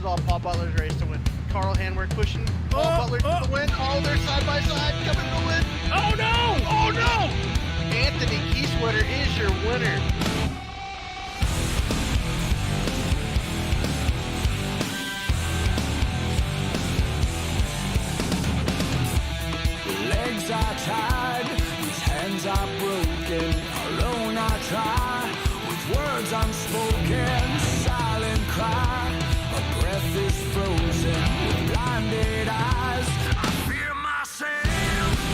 is all Paul Butler's race to win. Carl Handwerk pushing Paul Butler to the win. Oh, they're side by side coming to win. Oh no! Oh no! Anthony Kieswetter is your winner. Legs are tied, his hands are broken. Alone I try, with words unspoken. Silent cry, a breath is frozen. With blinded eyes, I fear myself.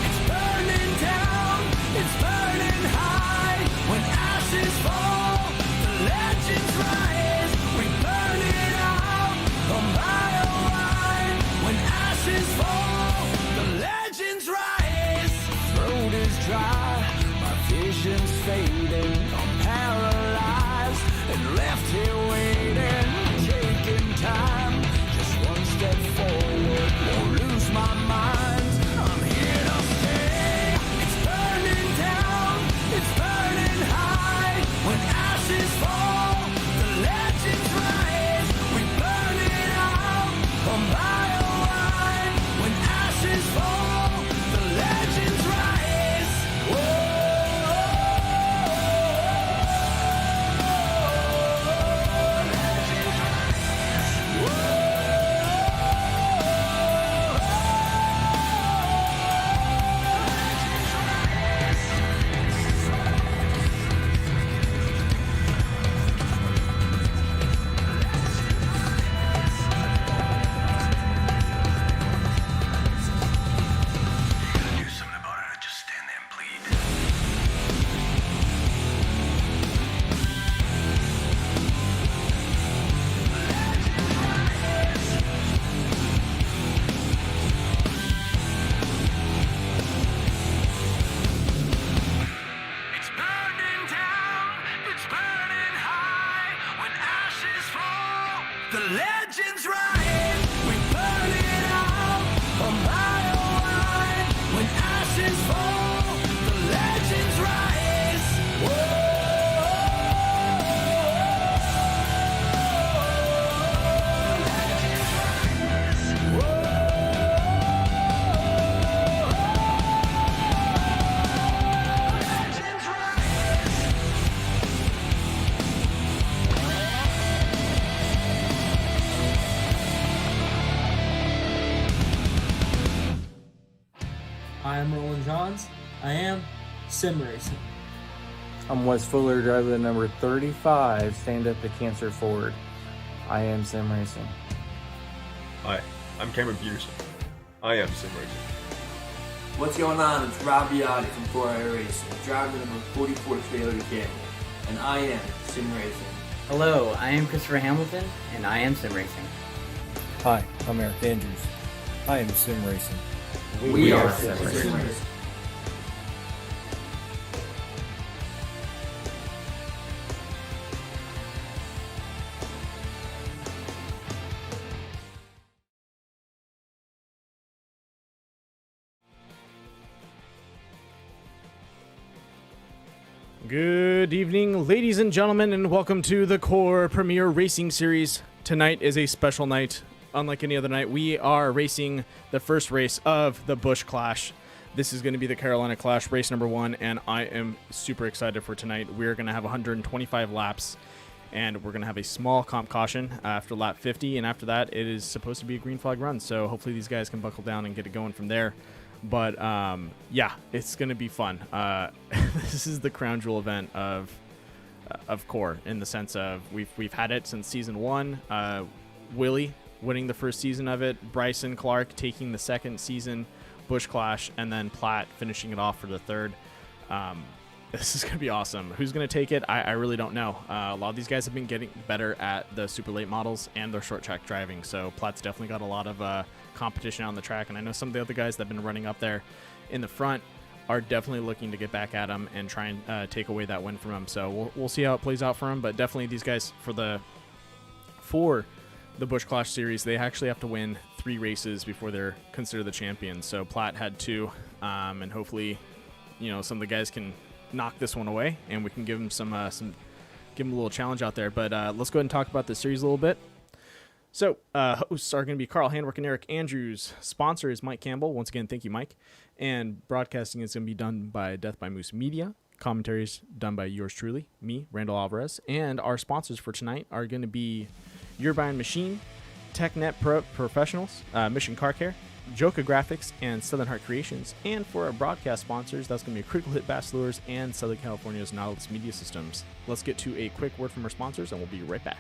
It's burning down, it's burning high. When ashes fall, the legends rise. We burn it out, a mile wide. When ashes fall, the legends rise. Throat is dry, my vision's fading. I'm paralyzed and left here waiting, taking time. Just one step forward, won't lose my mind. I'm here to stay. It's burning down, it's burning high. When ashes fall, the legends rise. We burn it out, a mile wide. When ashes fall, the legends rise. Whoa. Do something about it or just stand there and bleed. It's burning down, it's burning high. When ashes fall, the legends rise. We burn it out, a mile wide. When ashes fall, the legends rise. I am Roland Johns. I am Sim Racing. I'm Wes Fuller, driver number 35, stand up to cancer forward. I am Sim Racing. Hi, I'm Cameron Peterson. I am Sim Racing. What's going on? It's Rob Biotti from 4i Racing, driver number 44 Toyota Camry, and I am Sim Racing. Hello, I am Christopher Hamilton, and I am Sim Racing. Hi, I'm Eric Andrews. I am Sim Racing. We are Sim Racing. Good evening, ladies and gentlemen, and welcome to the Core Premier Racing Series. Tonight is a special night. Unlike any other night, we are racing the first race of the Busch Clash. This is going to be the Carolina Clash, race number 1, and I am super excited for tonight. We're going to have 125 laps, and we're going to have a small comp caution after lap 50, and after that, it is supposed to be a green flag run, so hopefully these guys can buckle down and get it going from there. But yeah, it's going to be fun. This is the crown jewel event of Core, in the sense of we've had it since season 1. Willie winning the first season of it, Bryson Clark taking the second season, Busch Clash, and then Platt finishing it off for the third. This is going to be awesome. Who's going to take it? I really don't know. A lot of these guys have been getting better at the super late models and their short track driving, so Platt's definitely got a lot of competition on the track, and I know some of the other guys that have been running up there in the front are definitely looking to get back at him and try and take away that win from him. So we'll see how it plays out for him, but definitely these guys for the Busch Clash series, they actually have to win 3 races before they're considered the champions. So Platt had 2, and hopefully, some of the guys can knock this one away, and we can give him give him a little challenge out there. But let's go ahead and talk about the series a little bit. So, hosts are going to be Carl Handwerk and Eric Andrews. Sponsor is Mike Campbell. Once again, thank you, Mike. And broadcasting is going to be done by Death by Moose Media. Commentaries done by yours truly, me, Randall Alvarez. And our sponsors for tonight are going to be Your Buying Machine, TechNet Pro Professionals, Mission Car Care, Joka Graphics, and Southern Heart Creations. And for our broadcast sponsors, that's going to be Critical Hit Bass Lures and Southern California's Nautilus Media Systems. Let's get to a quick word from our sponsors, and we'll be right back.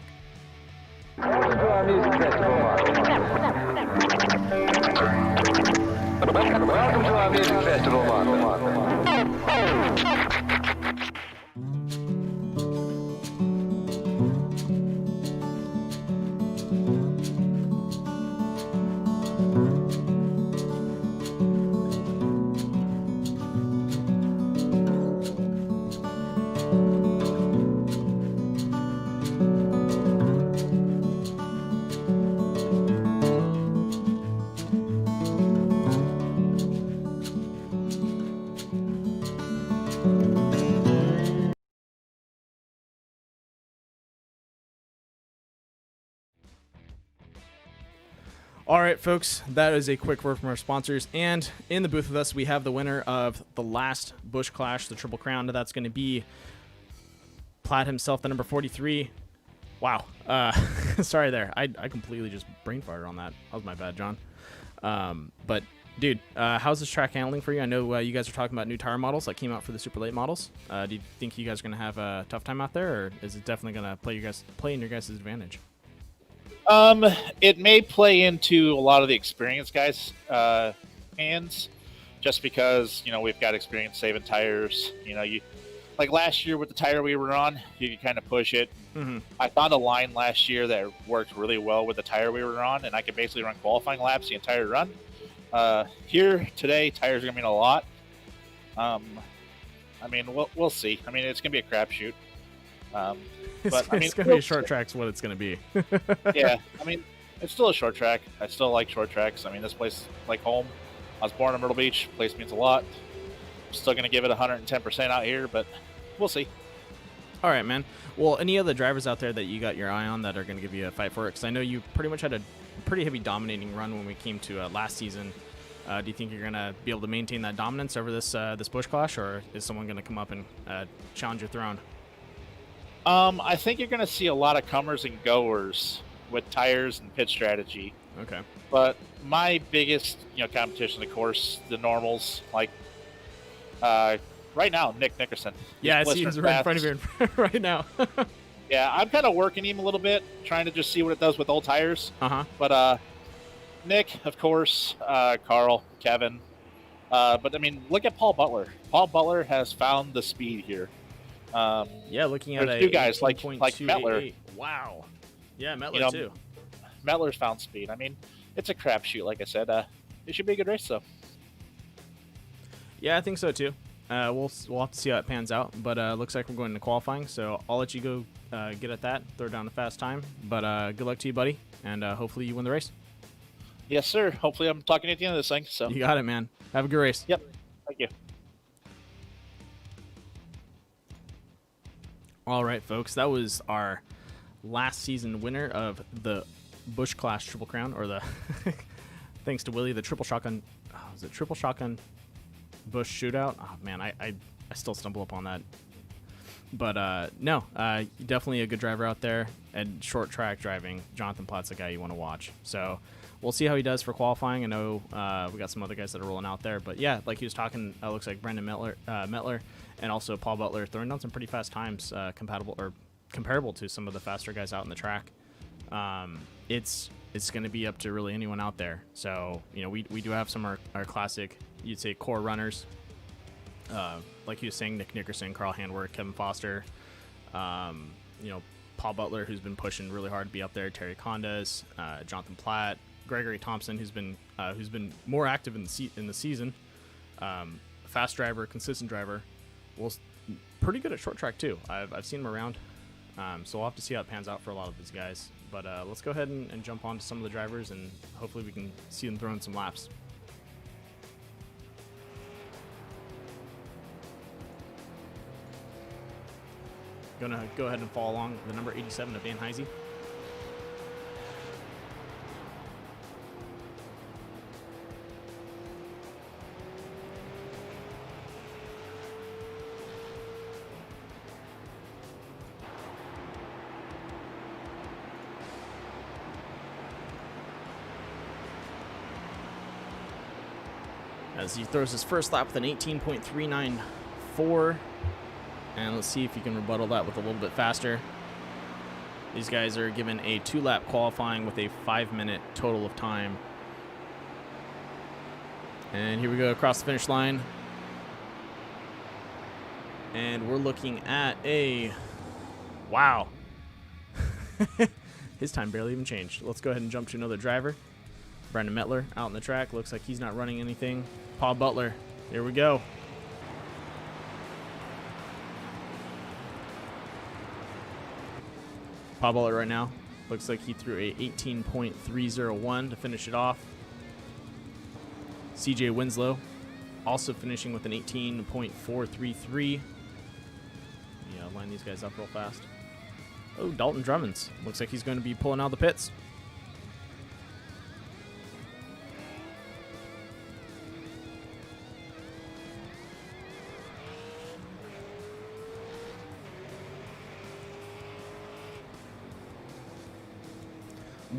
Welcome to our music festival. Welcome to our music festival. All right, folks, that is a quick word from our sponsors. And in the booth with us, we have the winner of the last Busch Clash, the Triple Crown. That's going to be Platt himself, the number 43. Wow. Sorry there. I completely just brain farted on that. That was my bad, John. But, dude, how's this track handling for you? I know you guys are talking about new tire models that came out for the super late models. Do you think you guys are going to have a tough time out there, or is it definitely going to play in your guys' advantage? It may play into a lot of the experienced guys' hands, just because we've got experience saving tires. You like last year with the tire we were on, you could kind of push it. Mm-hmm. I found a line last year that worked really well with the tire we were on, and I could basically run qualifying laps the entire run. Here today, tires are gonna mean a lot. I mean, we'll see. I mean, it's gonna be a crapshoot. But it's going to be a short track's what it's going to be. Yeah, I mean, it's still a short track. I still like short tracks. I mean, this place like home. I was born in Myrtle Beach. Place means a lot. I'm still going to give it 110% out here, but we'll see. All right, man. Well, any other drivers out there that you got your eye on that are going to give you a fight for it? Because I know you pretty much had a pretty heavy dominating run when we came to last season. Do you think you're going to be able to maintain that dominance over this Busch Clash, or is someone going to come up and challenge your throne? I think you're going to see a lot of comers and goers with tires and pit strategy. Okay. But my biggest, competition, of course, the normals. Like right now, Nick Nickerson. Yeah, I see he's right in front of you right now. Yeah, I'm kind of working him a little bit, trying to just see what it does with old tires. Uh-huh. But Nick, of course, Carl, Kevin. But I mean, look at Paul Butler. Paul Butler has found the speed here. Yeah, looking at two guys like Metler. Wow. Yeah, Metler too. Metler's found speed. I mean, it's a crapshoot, like I said. It should be a good race, though. Yeah, I think so too. We'll have to see how it pans out. But looks like we're going to qualifying, so I'll let you go get at that. Throw down a fast time. But good luck to you, buddy, and hopefully you win the race. Yes, sir. Hopefully I'm talking at the end of this thing. So you got it, man. Have a good race. Yep. Thank you. All right, folks, that was our last season winner of the Busch Clash Triple Crown, or the thanks to Willie, the Triple Shotgun. Oh, was it Triple Shotgun Busch Shootout? Oh man, I still stumble upon that. But no, definitely a good driver out there, and short track driving. Jonathan Platt's the guy you want to watch. So we'll see how he does for qualifying. I know we got some other guys that are rolling out there, but yeah, like he was talking, looks like Brendan Metler. And also Paul Butler throwing down some pretty fast times, comparable to some of the faster guys out in the track. It's going to be up to really anyone out there. So we do have some of our classic, you'd say, core runners, like he was saying, Nick Nickerson, Carl Handwerk, Kevin Foster, Paul Butler, who's been pushing really hard to be up there, Terry Condas, Jonathan Platt, Gregory Thompson, who's been more active in the season, fast driver, consistent driver. Well, pretty good at short track too. I've seen him around, so we'll have to see how it pans out for a lot of these guys. But let's go ahead and jump on to some of the drivers, and hopefully we can see them throwing some laps. Gonna go ahead and follow along the number 87 of Van Heisey. as he throws his first lap with an 18.394. And let's see if he can rebuttal that with a little bit faster. These guys are given a 2-lap qualifying with a 5-minute total of time. And here we go across the finish line. And we're looking at a... Wow. His time barely even changed. Let's go ahead and jump to another driver. Brandon Mettler out on the track. Looks like he's not running anything. Paul Butler. Here we go. Paul Butler right now. Looks like he threw a 18.301 to finish it off. CJ Winslow also finishing with an 18.433. Yeah, line these guys up real fast. Oh, Dalton Drummonds. Looks like he's going to be pulling out the pits.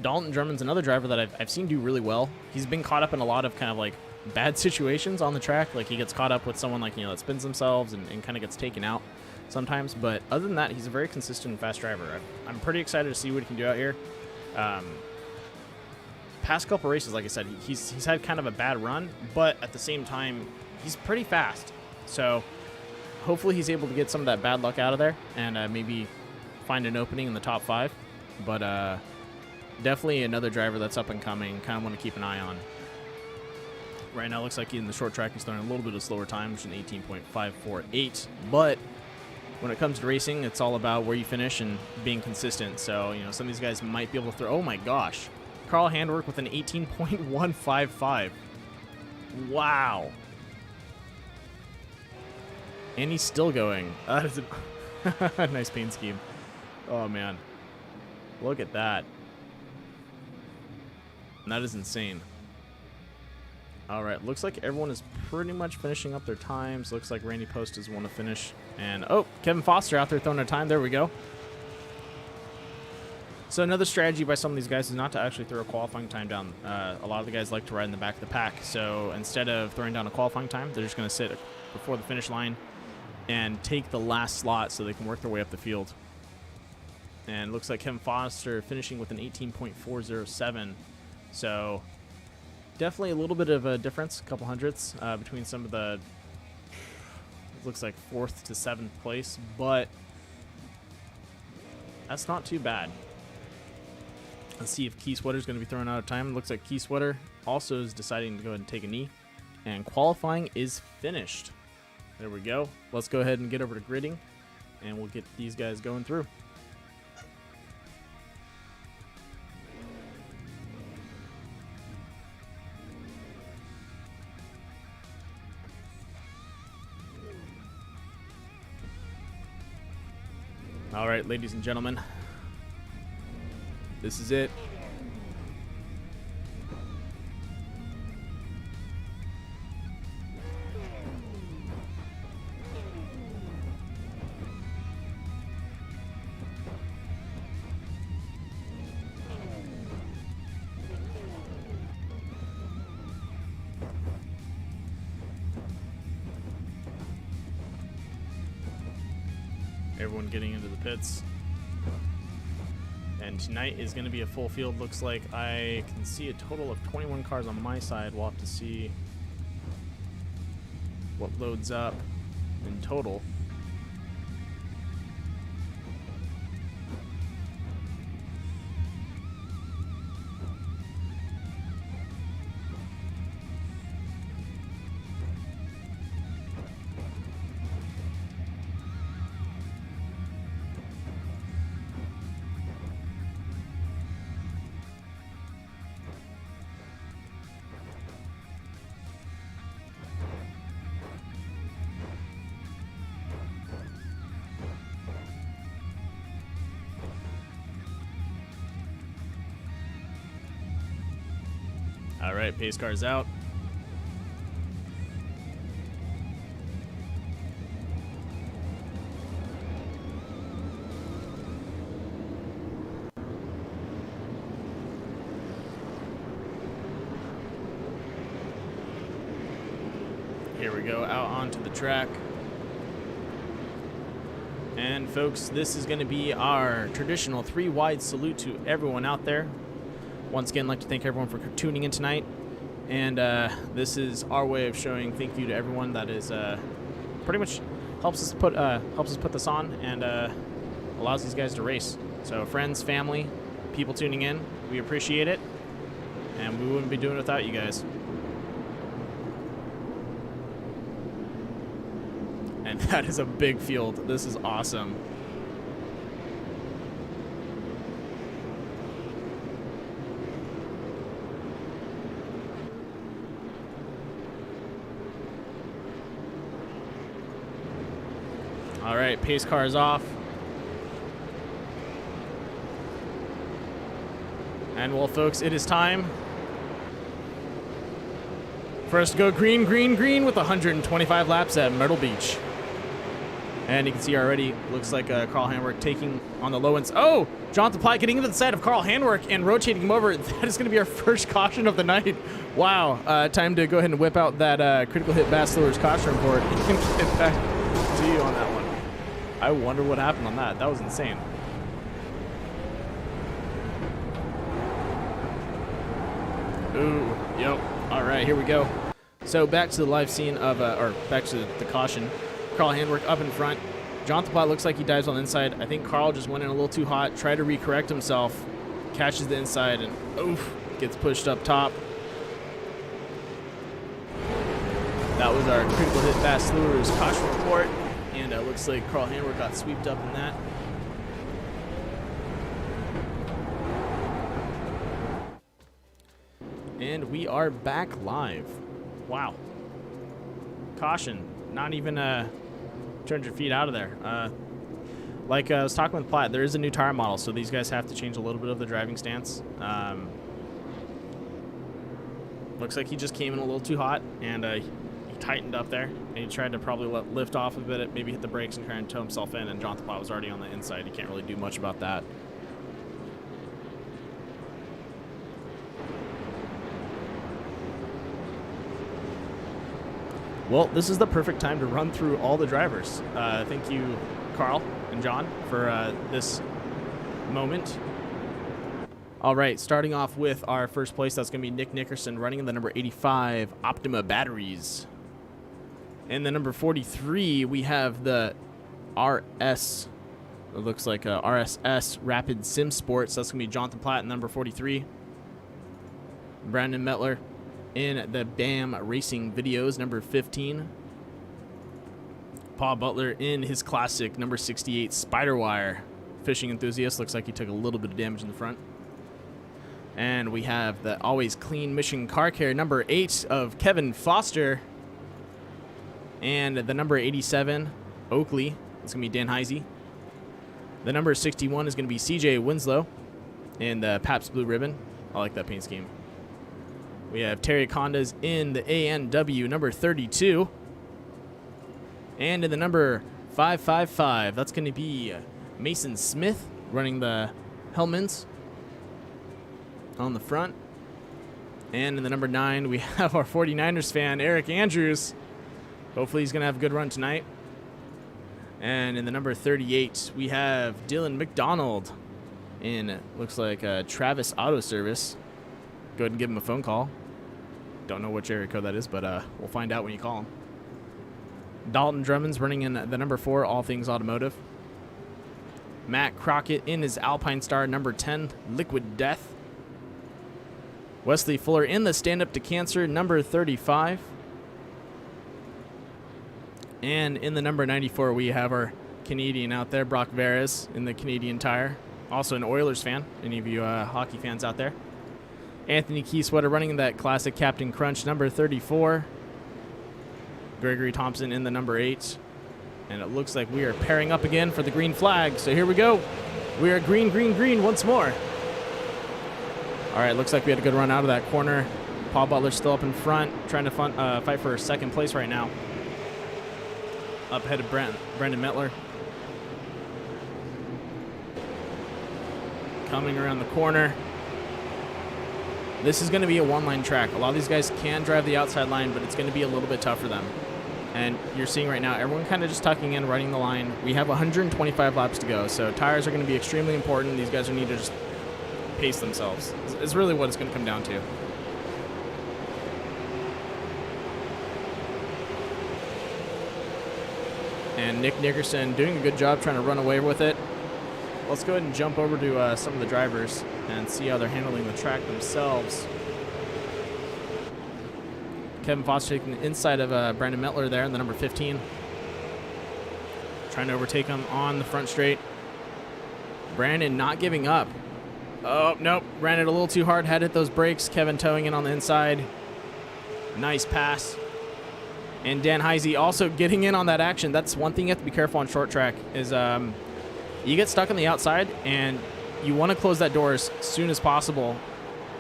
Dalton Drummond's another driver that I've seen do really well. He's been caught up in a lot of kind of like bad situations on the track. Like he gets caught up with someone like, that spins themselves and kind of gets taken out sometimes. But other than that, he's a very consistent and fast driver. I'm pretty excited to see what he can do out here. Past couple races, like I said, he's had kind of a bad run, but at the same time, he's pretty fast. So hopefully he's able to get some of that bad luck out of there and maybe find an opening in the top 5. But definitely another driver that's up and coming. Kind of want to keep an eye on. Right now, it looks like in the short track, he's throwing a little bit of slower time, which is an 18.548. But when it comes to racing, it's all about where you finish and being consistent. So, some of these guys might be able to throw. Oh my gosh. Carl Handwerk with an 18.155. Wow. And he's still going. That is a nice paint scheme. Oh, man. Look at that. That is insane. All right, looks like everyone is pretty much finishing up their times. Looks like Randy Post does want to finish. And, oh, Kevin Foster out there throwing a time. There we go. So another strategy by some of these guys is not to actually throw a qualifying time down. A lot of the guys like to ride in the back of the pack. So instead of throwing down a qualifying time, they're just going to sit before the finish line and take the last slot so they can work their way up the field. And it looks like Kevin Foster finishing with an 18.407. So definitely a little bit of a difference, a couple hundredths between some of the, it looks like 4th to 7th place, but that's not too bad. Let's see if Key Sweater's going to be thrown out of time. It looks like Key Sweater also is deciding to go ahead and take a knee, and qualifying is finished. There we go. Let's go ahead and get over to gridding, and we'll get these guys going through. All right, ladies and gentlemen, this is it. Everyone getting into the pits. And tonight is going to be a full field. Looks like I can see a total of 21 cars on my side. We'll have to see what loads up in total. All right, pace car's out. Here we go, out onto the track. And folks, this is going to be our traditional 3-wide salute to everyone out there. Once again, I'd like to thank everyone for tuning in tonight. And this is our way of showing thank you to everyone that is pretty much helps us put this on and allows these guys to race. So friends, family, people tuning in, we appreciate it, and we wouldn't be doing it without you guys. And that is a big field. This is awesome. All right, pace car is off. And well, folks, it is time for us to go green, green, green with 125 laps at Myrtle Beach. And you can see already, looks like Carl Handwerk taking on the low ends. Oh, Jonathan Ply getting into the side of Carl Handwerk and rotating him over. That is going to be our first caution of the night. Wow, time to go ahead and whip out that critical hit Bachelor's caution report and get back to you on that one. I wonder what happened on that. That was insane. Ooh, yep. All right, here we go. So back to the live scene of, or back to the caution. Carl Handwerk up in front. Jonathan Platt looks like he dives on the inside. I think Carl just went in a little too hot, tried to recorrect himself, catches the inside, and oof, gets pushed up top. That was our critical hit fast lures caution report, and it looks like Carl Handwerk got swept up in that. And we are back live. Wow. Caution. Not even 200 feet out of there. Like I was talking with Platt, there is a new tire model, so these guys have to change a little bit of the driving stance. Looks like he just came in a little too hot, and he tightened up there, and he tried to probably lift off a bit, maybe hit the brakes and try and tow himself in, and Jonathan Platt was already on the inside. He can't really do much about that. Well, this is the perfect time to run through all the drivers. Thank you, Carl and John, for this moment. All right, starting off with our first place, that's going to be Nick Nickerson running in the number 85 Optima batteries. In the number 43, we have the RS, it looks like RSS Rapid Sim Sports. That's going to be Jonathan Platt in number 43. Brandon Mettler in the BAM Racing Videos, number 15. Paul Butler in his classic number 68 Spiderwire Fishing Enthusiast. Looks like he took a little bit of damage in the front. And we have the Always Clean Mission Car Care, number 8 of Kevin Foster. And the number 87, Oakley. It's going to be Dan Heisey. The number 61 is going to be CJ Winslow in the Pabst Blue Ribbon. I like that paint scheme. We have Terry Condas in the ANW, number 32. And in the number 555, that's going to be Mason Smith running the Hellmans on the front. And in the number 9, we have our 49ers fan, Eric Andrews. Hopefully he's going to have a good run tonight. And in the number 38, we have Dylan McDonald in, looks like, Travis Auto Service. Go ahead and give him a phone call. Don't know which area code that is, but we'll find out when you call him. Dalton Drummond's running in the number 4, All Things Automotive. Matt Crockett in his Alpine Star, number 10, Liquid Death. Wesley Fuller in the Stand Up to Cancer, number 35. And in the number 94, we have our Canadian out there, Brock Veres in the Canadian Tire. Also an Oilers fan, any of you hockey fans out there. Anthony Keysweater running that classic Captain Crunch, number 34. Gregory Thompson in the number 8. And it looks like we are pairing up again for the green flag. So here we go. We are green, green, green once more. All right, looks like we had a good run out of that corner. Paul Butler still up in front, trying to fight for second place right now. Up ahead of Brandon Mettler. Coming around the corner. This is going to be a one-line track. A lot of these guys can drive the outside line, but it's going to be a little bit tough for them. And you're seeing right now, everyone kind of just tucking in, running the line. We have 125 laps to go, so tires are going to be extremely important. These guys need to just pace themselves. It's really what it's going to come down to. And Nick Nickerson doing a good job trying to run away with it. Let's go ahead and jump over to some of the drivers and see how they're handling the track themselves. Kevin Foster taking the inside of Brandon Mettler there in the number 15. Trying to overtake him on the front straight. Brandon not giving up. Oh, nope. Ran it a little too hard. Had to hit those brakes. Kevin towing in on the inside. Nice pass. And Dan Heisey also getting in on that action. That's one thing you have to be careful on short track is you get stuck on the outside and you want to close that door as soon as possible.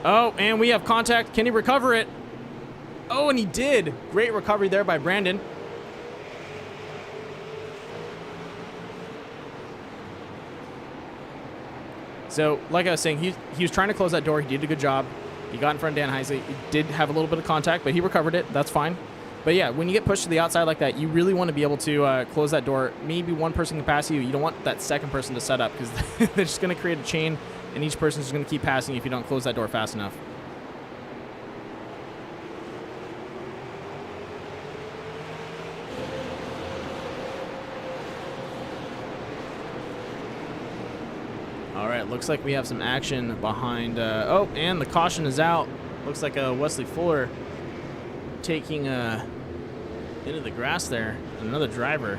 Oh, and we have contact. Can he recover it? Oh, and he did. Great recovery there by Brandon. So, like I was saying, he was trying to close that door. He did a good job. He got in front of Dan Heisey. He did have a little bit of contact, but he recovered it. That's fine. But yeah, when you get pushed to the outside like that, you really want to be able to close that door. Maybe one person can pass you. You don't want that second person to set up because they're just going to create a chain, and each person's just going to keep passing if you don't close that door fast enough. All right, looks like we have some action behind. Oh, and the caution is out. Looks like Wesley Fuller taking into the grass there. Another driver.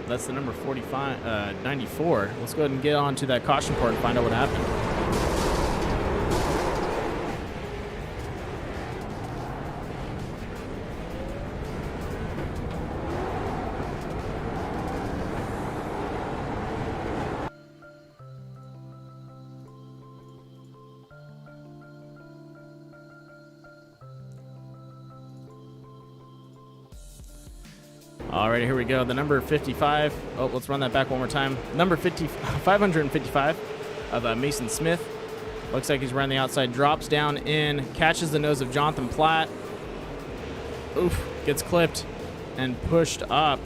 That's the number 94. Let's go ahead and get on to that caution port and find out what happened. Alright, here we go. The number 55. Oh, let's run that back one more time. Number 555 of Mason Smith. Looks like he's running the outside. Drops down in. Catches the nose of Jonathan Platt. Oof. Gets clipped and pushed up.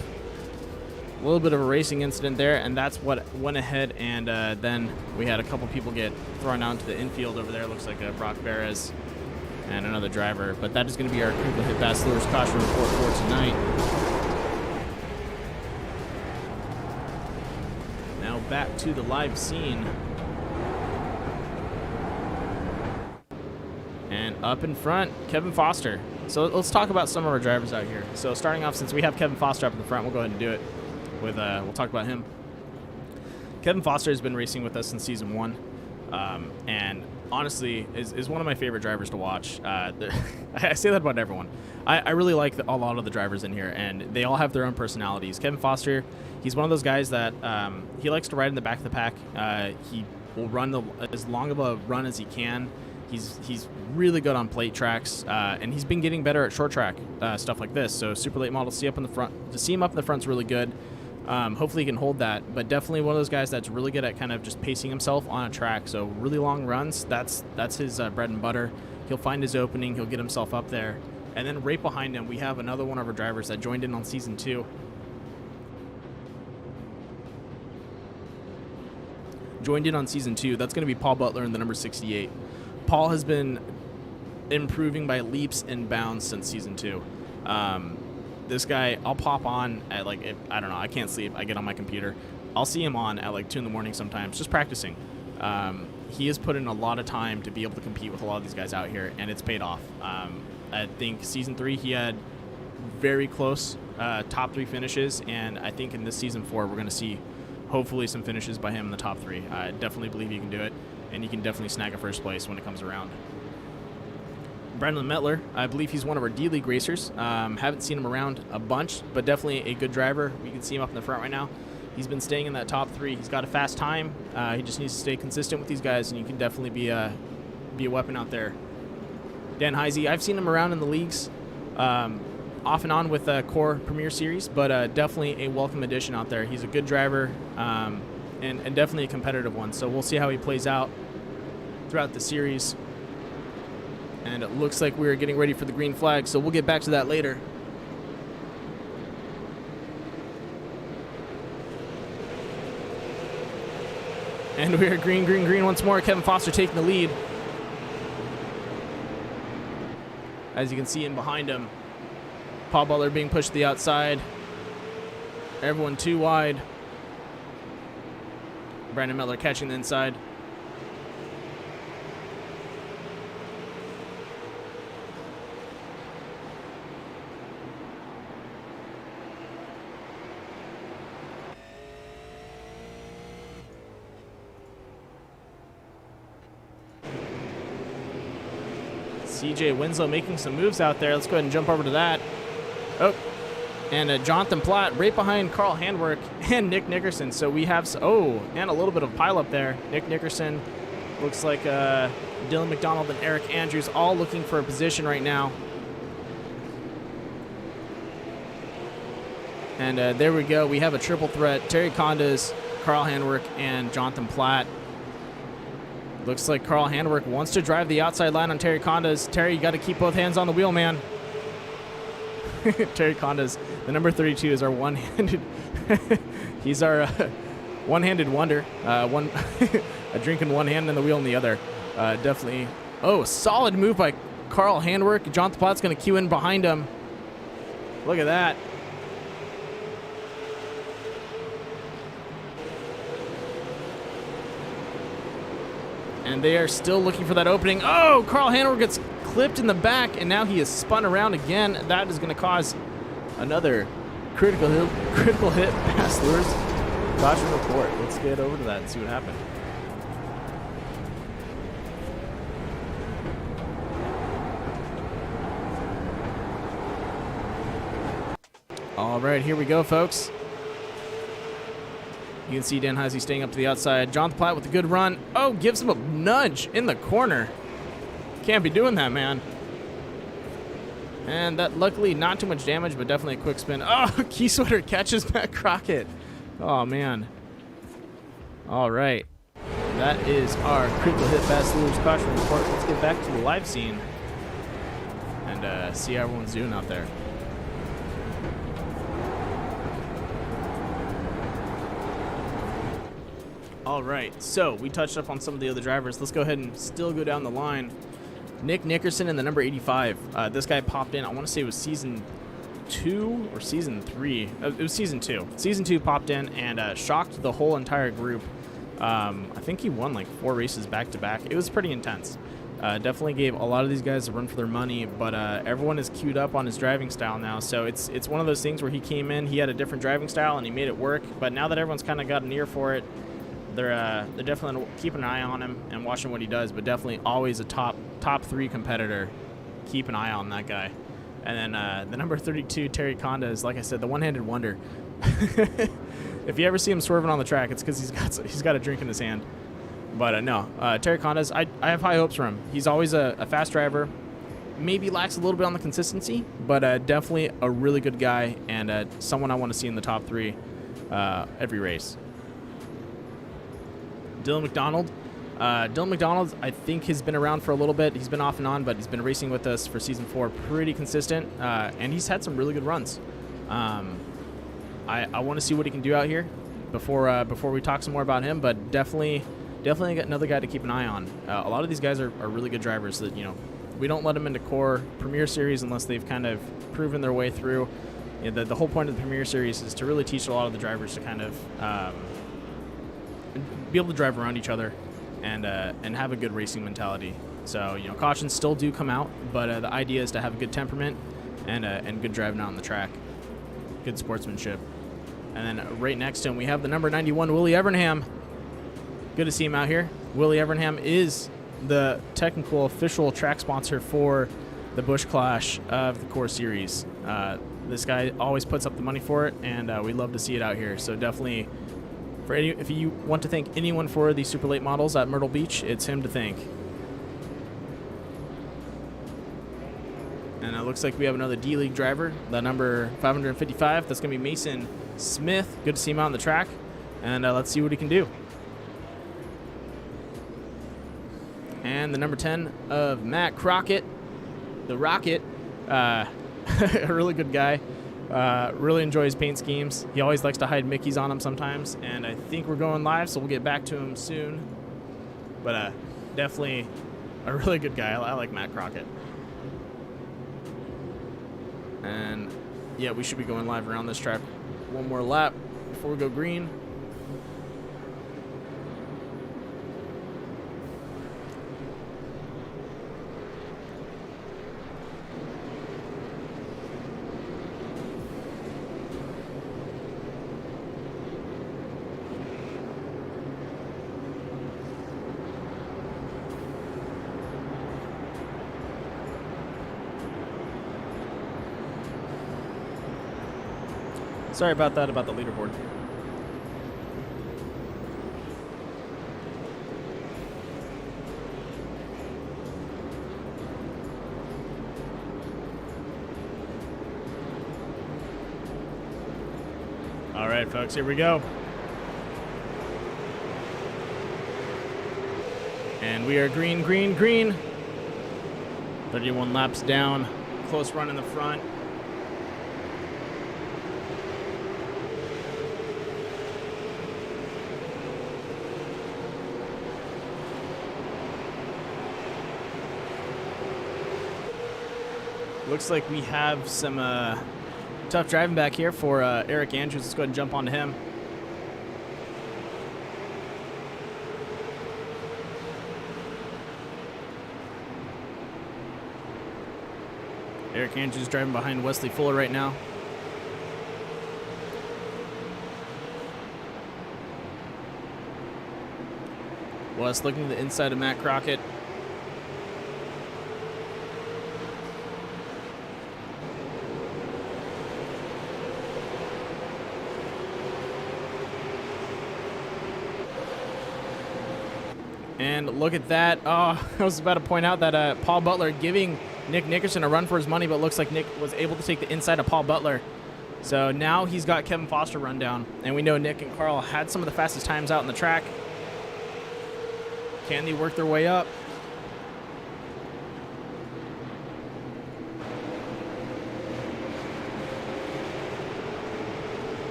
A little bit of a racing incident there, and that's what went ahead. And then we had a couple people get thrown out into the infield over there. Looks like Brock Perez and another driver. But that is going to be our Cooper Hit Bass Lures caution report for tonight. Back to the live scene. And up in front, Kevin Foster. So let's talk about some of our drivers out here. So starting off, since we have Kevin Foster up in the front, we'll go ahead and do it with, we'll talk about him. Kevin Foster has been racing with us since season 1. And honestly, is one of my favorite drivers to watch. I say that about everyone. I really like a lot of the drivers in here, and they all have their own personalities. Kevin Foster, he's one of those guys that he likes to ride in the back of the pack. He will run as long of a run as he can. He's really good on plate tracks, and he's been getting better at short track stuff like this. So super late model, see up in the front. To see him up in the front's really good. Hopefully he can hold that, but definitely one of those guys that's really good at kind of just pacing himself on a track. So really long runs, that's his bread and butter. He'll find his opening, he'll get himself up there. And then right behind him, we have another one of our drivers that joined in on season 2. Joined in on season 2. That's going to be Paul Butler in the number 68. Paul has been improving by leaps and bounds since season 2. This guy, I'll pop on at I don't know, I can't sleep. I get on my computer. I'll see him on at 2 in the morning sometimes, just practicing. He has put in a lot of time to be able to compete with a lot of these guys out here, and it's paid off. I think season 3 he had very close top 3 finishes, and I think in this season 4 we're going to see hopefully some finishes by him in the top 3. I definitely believe he can do it, and he can definitely snag a first place when it comes around. Brandon Mettler, I believe he's one of our D-League racers. Haven't seen him around a bunch, but definitely a good driver. We can see him up in the front right now. He's been staying in that top 3. He's got a fast time. He just needs to stay consistent with these guys, and you can definitely be a weapon out there. Dan Heisey, I've seen him around in the leagues off and on with Core Premier Series, but definitely a welcome addition out there. He's a good driver and definitely a competitive one, so we'll see how he plays out. throughout the series. And it looks like we're getting ready for the green flag, so we'll get back to that later. And we're green, green, green once more. Kevin Foster taking the lead. As you can see in behind him, Paul Butler being pushed to the outside. Everyone too wide. Brandon Miller catching the inside. CJ Winslow making some moves out there. Let's go ahead and jump over to that. Oh, and Jonathan Platt right behind Carl Handwerk and Nick Nickerson. So we have, and a little bit of pileup there. Nick Nickerson, looks like Dylan McDonald and Eric Andrews all looking for a position right now. And there we go. We have a triple threat. Terry Condas, Carl Handwerk, and Jonathan Platt. Looks like Carl Handwerk wants to drive the outside line on Terry Condas. Terry, you got to keep both hands on the wheel, man. Terry Condas, the number 32, is our one-handed. He's our one-handed wonder. A drink in one hand and the wheel in the other. Definitely. Oh, solid move by Carl Handwerk. Jonathan Platt's going to cue in behind him. Look at that. And they are still looking for that opening. Oh, Carl Handwerk gets clipped in the back, and now he is spun around again. That is going to cause another critical hit past Lures. Caution report. Let's get over to that and see what happened. All right, here we go, folks. You can see Dan Heisey staying up to the outside. Jonathan Platt with a good run. Oh, gives him a nudge in the corner. Can't be doing that, man. And that, luckily, not too much damage, but definitely a quick spin. Oh, Key Sweater catches Matt Crockett. Oh, man. All right. That is our critical hit fast lures caution report. Let's get back to the live scene and see how everyone's doing out there. All right, so we touched up on some of the other drivers. Let's go ahead and still go down the line. Nick Nickerson in the number 85. This guy popped in, I want to say it was season 2 or season 3. It was season 2. Season 2 popped in and shocked the whole entire group. I think he won like 4 races back to back. It was pretty intense. Definitely gave a lot of these guys a run for their money, but everyone is queued up on his driving style now. So it's one of those things where he came in, he had a different driving style, and he made it work. But now that everyone's kind of got an ear for it, they're definitely keeping an eye on him and watching what he does, but definitely always a top 3 competitor. Keep an eye on that guy. And then the number 32, Terry Condas, like I said, the one-handed wonder. If you ever see him swerving on the track, it's because he's got a drink in his hand. But no, Terry Condas, I have high hopes for him. He's always a fast driver. Maybe lacks a little bit on the consistency, but definitely a really good guy and someone I want to see in the top 3 every race. Dylan McDonald. Dylan McDonald, I think, has been around for a little bit. He's been off and on, but he's been racing with us for season 4, pretty consistent, and he's had some really good runs. I want to see what he can do out here before we talk some more about him, but definitely another guy to keep an eye on. A lot of these guys are really good drivers that, we don't let them into core Premier Series unless they've kind of proven their way through. The whole point of the Premier Series is to really teach a lot of the drivers to kind of be able to drive around each other and have a good racing mentality. So, cautions still do come out, but the idea is to have a good temperament and good driving out on the track. Good sportsmanship. And then right next to him, we have the number 91, Willie Evernham. Good to see him out here. Willie Evernham is the technical official track sponsor for the Busch Clash of the Core Series. This guy always puts up the money for it, and we love to see it out here. So definitely, if you want to thank anyone for the super late models at Myrtle Beach, it's him to thank. And it looks like we have another D-League driver, the number 555. That's going to be Mason Smith. Good to see him out on the track, and let's see what he can do. And the number 10 of Matt Crockett, the Rocket, a really good guy. Really enjoys paint schemes. He always likes to hide Mickeys on them sometimes. And I think we're going live, so we'll get back to him soon. But definitely a really good guy. I like Matt Crockett. And yeah, we should be going live around this track one more lap before we go green. Sorry about that, about the leaderboard. All right, folks, here we go. And we are green, green, green. 31 laps down. Close run in the front. Looks like we have some tough driving back here for Eric Andrews. Let's go ahead and jump onto him. Eric Andrews driving behind Wesley Fuller right now. Wes looking to the inside of Matt Crockett. And look at that. Oh, I was about to point out that Paul Butler giving Nick Nickerson a run for his money, but it looks like Nick was able to take the inside of Paul Butler. So now he's got Kevin Foster run down. And we know Nick and Carl had some of the fastest times out on the track. Can they work their way up?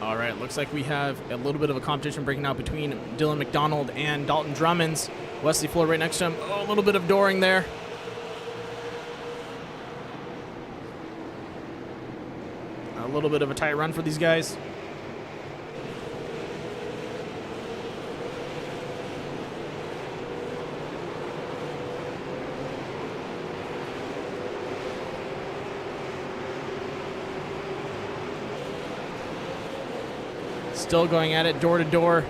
All right, looks like we have a little bit of a competition breaking out between Dylan McDonald and Dalton Drummonds. Wesley Fuller right next to him. Oh, a little bit of dooring there. A little bit of a tight run for these guys. Still going at it door to door.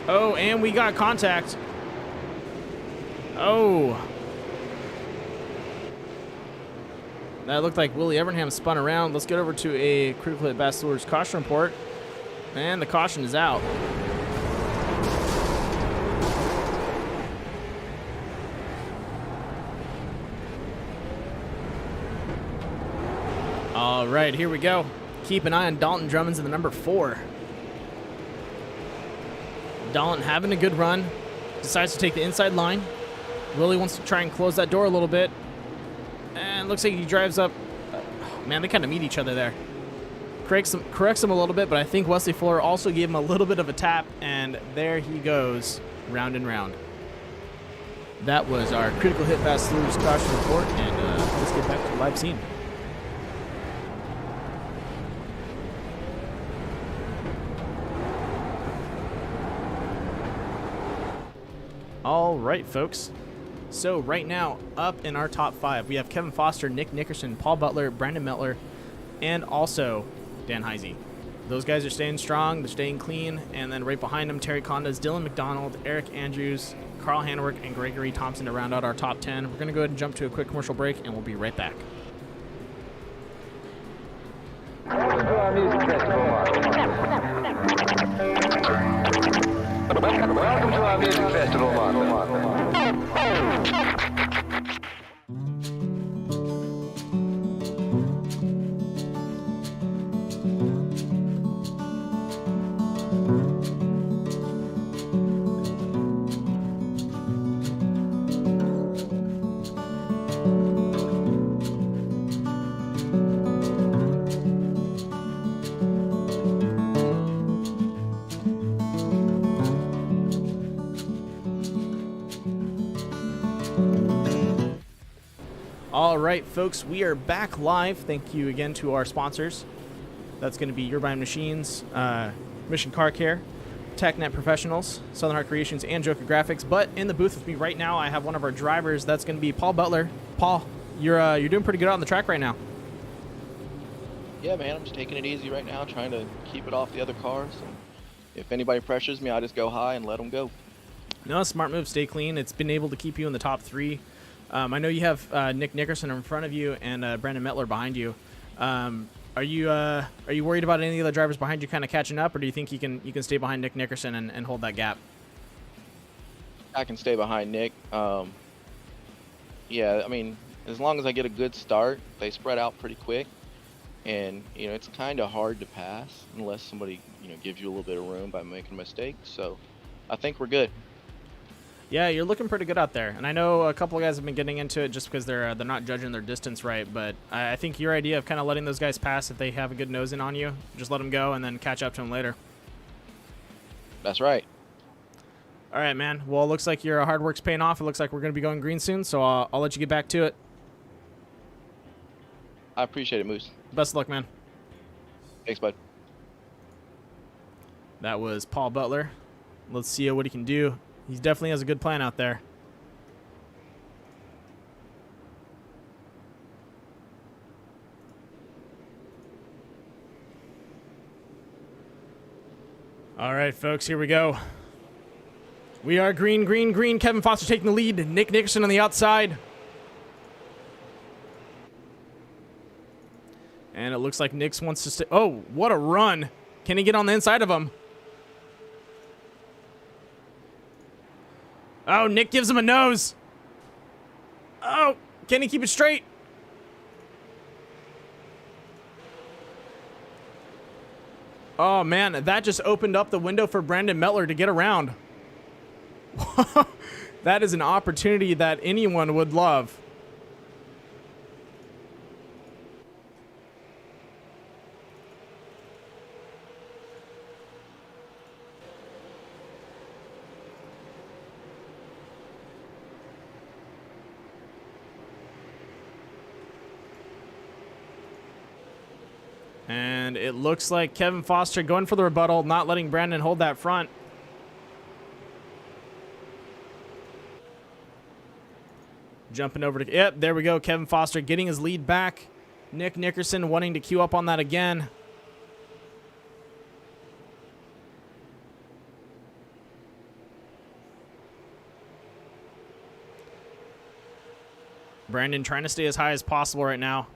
Oh, and we got contact. Oh. That looked like Willie Evernham spun around. Let's get over to a critical hit Bachelor's caution report. And the caution is out. All right, here we go. Keep an eye on Dalton Drummonds in the number 4. Dalton having a good run. Decides to take the inside line. Willie wants to try and close that door a little bit. And looks like he drives up. Oh, man, they kind of meet each other there. Corrects him a little bit, but I think Wesley Fuller also gave him a little bit of a tap. And there he goes, round and round. That was our critical hit Bachelor's caution report. And let's get back to the live scene. All right, folks. So right now, up in our top 5, we have Kevin Foster, Nick Nickerson, Paul Butler, Brandon Mettler, and also Dan Heisey. Those guys are staying strong, they're staying clean, and then right behind them, Terry Condas, Dylan McDonald, Eric Andrews, Carl Handwerk, and Gregory Thompson to round out our top 10. We're going to go ahead and jump to a quick commercial break, and we'll be right back. Welcome to our music festival, Mark. Welcome to our music festival, Mark. All right, folks, we are back live. Thank you again to our sponsors. That's going to be Urbine Machines, Mission Car Care, TechNet Professionals, Southern Heart Creations, and Joker Graphics. But in the booth with me right now, I have one of our drivers. That's going to be Paul Butler. Paul, you're doing pretty good out on the track right now. Yeah, man, I'm just taking it easy right now, trying to keep it off the other cars. And if anybody pressures me, I just go high and let them go. No, smart move. Stay clean. It's been able to keep you in the top 3. I know you have Nick Nickerson in front of you and Brandon Mettler behind you. Are you worried about any of the other drivers behind you kind of catching up, or do you think you can stay behind Nick Nickerson and hold that gap? I can stay behind Nick. Yeah, I mean, as long as I get a good start, they spread out pretty quick, and it's kind of hard to pass unless somebody gives you a little bit of room by making a mistake. So I think we're good. Yeah, you're looking pretty good out there, and I know a couple of guys have been getting into it just because they're not judging their distance right. But I think your idea of kind of letting those guys pass if they have a good nose in on you, just let them go and then catch up to them later. That's right. All right, man. Well, it looks like your hard work's paying off. It looks like we're going to be going green soon, so I'll let you get back to it. I appreciate it, Moose. Best of luck, man. Thanks, bud. That was Paul Butler. Let's see what he can do. He definitely has a good plan out there. All right, folks, here we go. We are green, green, green. Kevin Foster taking the lead. Nick Nickerson on the outside. And it looks like Nix wants to stay. Oh, what a run. Can he get on the inside of him? Oh, Nick gives him a nose. Oh, can he keep it straight? Oh, man, that just opened up the window for Brandon Mettler to get around. That is an opportunity that anyone would love. And it looks like Kevin Foster going for the rebuttal, not letting Brandon hold that front. Jumping over to... Yep, there we go. Kevin Foster getting his lead back. Nick Nickerson wanting to queue up on that again. Brandon trying to stay as high as possible right now.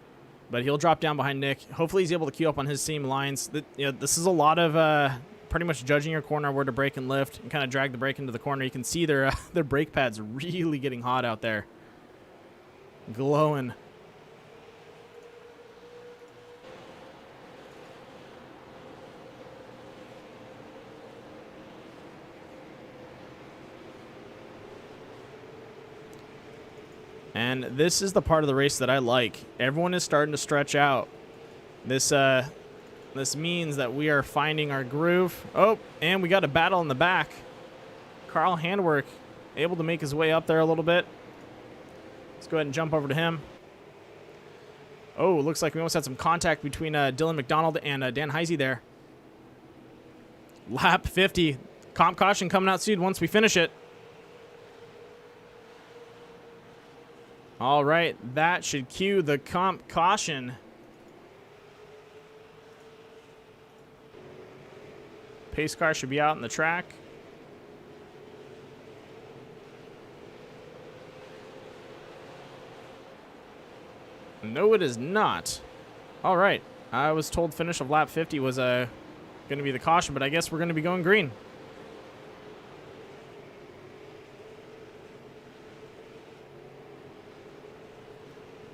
But he'll drop down behind Nick. Hopefully he's able to queue up on his same lines. This is a lot of pretty much judging your corner where to brake and lift and kind of drag the brake into the corner. You can see their brake pads really getting hot out there. Glowing. And this is the part of the race that I like. Everyone is starting to stretch out. This means that we are finding our groove. Oh, and we got a battle in the back. Carl Handwerk able to make his way up there a little bit. Let's go ahead and jump over to him. Oh, looks like we almost had some contact between Dylan McDonald and Dan Heisey there. Lap 50. Comp caution coming out soon once we finish it. All right, that should cue the comp caution. Pace car should be out in the track. No, it is not. All right, I was told finish of lap 50 was going to be the caution, but I guess we're going to be going green.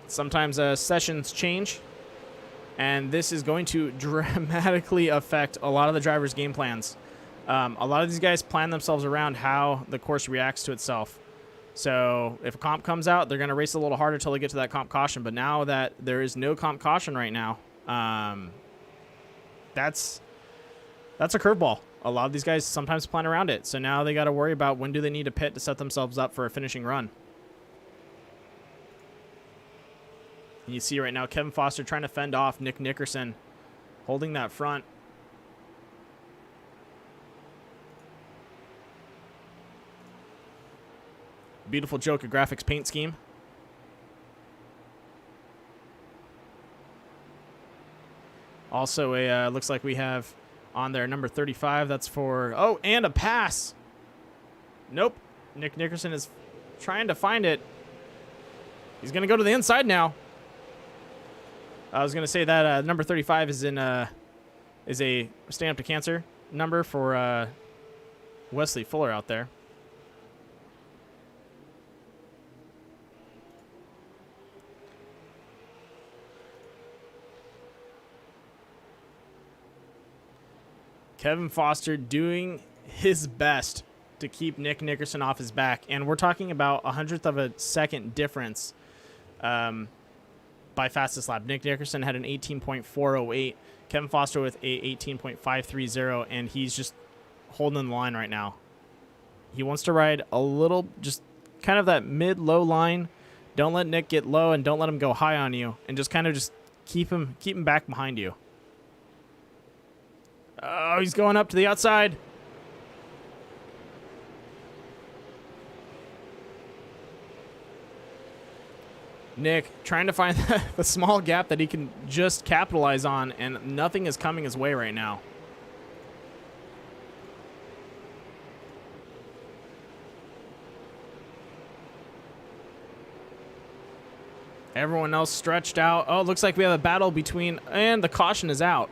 Sometimes sessions change, and this is going to dramatically affect a lot of the drivers' game plans. A lot of these guys plan themselves around how the course reacts to itself. So if a comp comes out, they're going to race a little harder until they get to that comp caution. But now that there is no comp caution right now, that's a curveball. A lot of these guys sometimes plan around it. So now they got to worry about when do they need to pit to set themselves up for a finishing run. And you see right now Kevin Foster trying to fend off Nick Nickerson, holding that front. Beautiful Joker graphics paint scheme. Also, a looks like we have on there number 35. That's for, oh, and a pass. Nope. Nick Nickerson is trying to find it. He's going to go to the inside now. I was going to say that number 35 is a Stand Up to Cancer number for Wesley Fuller out there. Kevin Foster doing his best to keep Nick Nickerson off his back. And we're talking about 100th of a second difference by fastest lap. Nick Nickerson had an 18.408. Kevin Foster with a 18.530. And he's just holding the line right now. He wants to ride a little, just kind of that mid-low line. Don't let Nick get low and don't let him go high on you. And just kind of just keep him back behind you. Oh, he's going up to the outside. Nick trying to find the small gap that he can just capitalize on, and nothing is coming his way right now. Everyone else stretched out. Oh, it looks like we have a battle between, and the caution is out.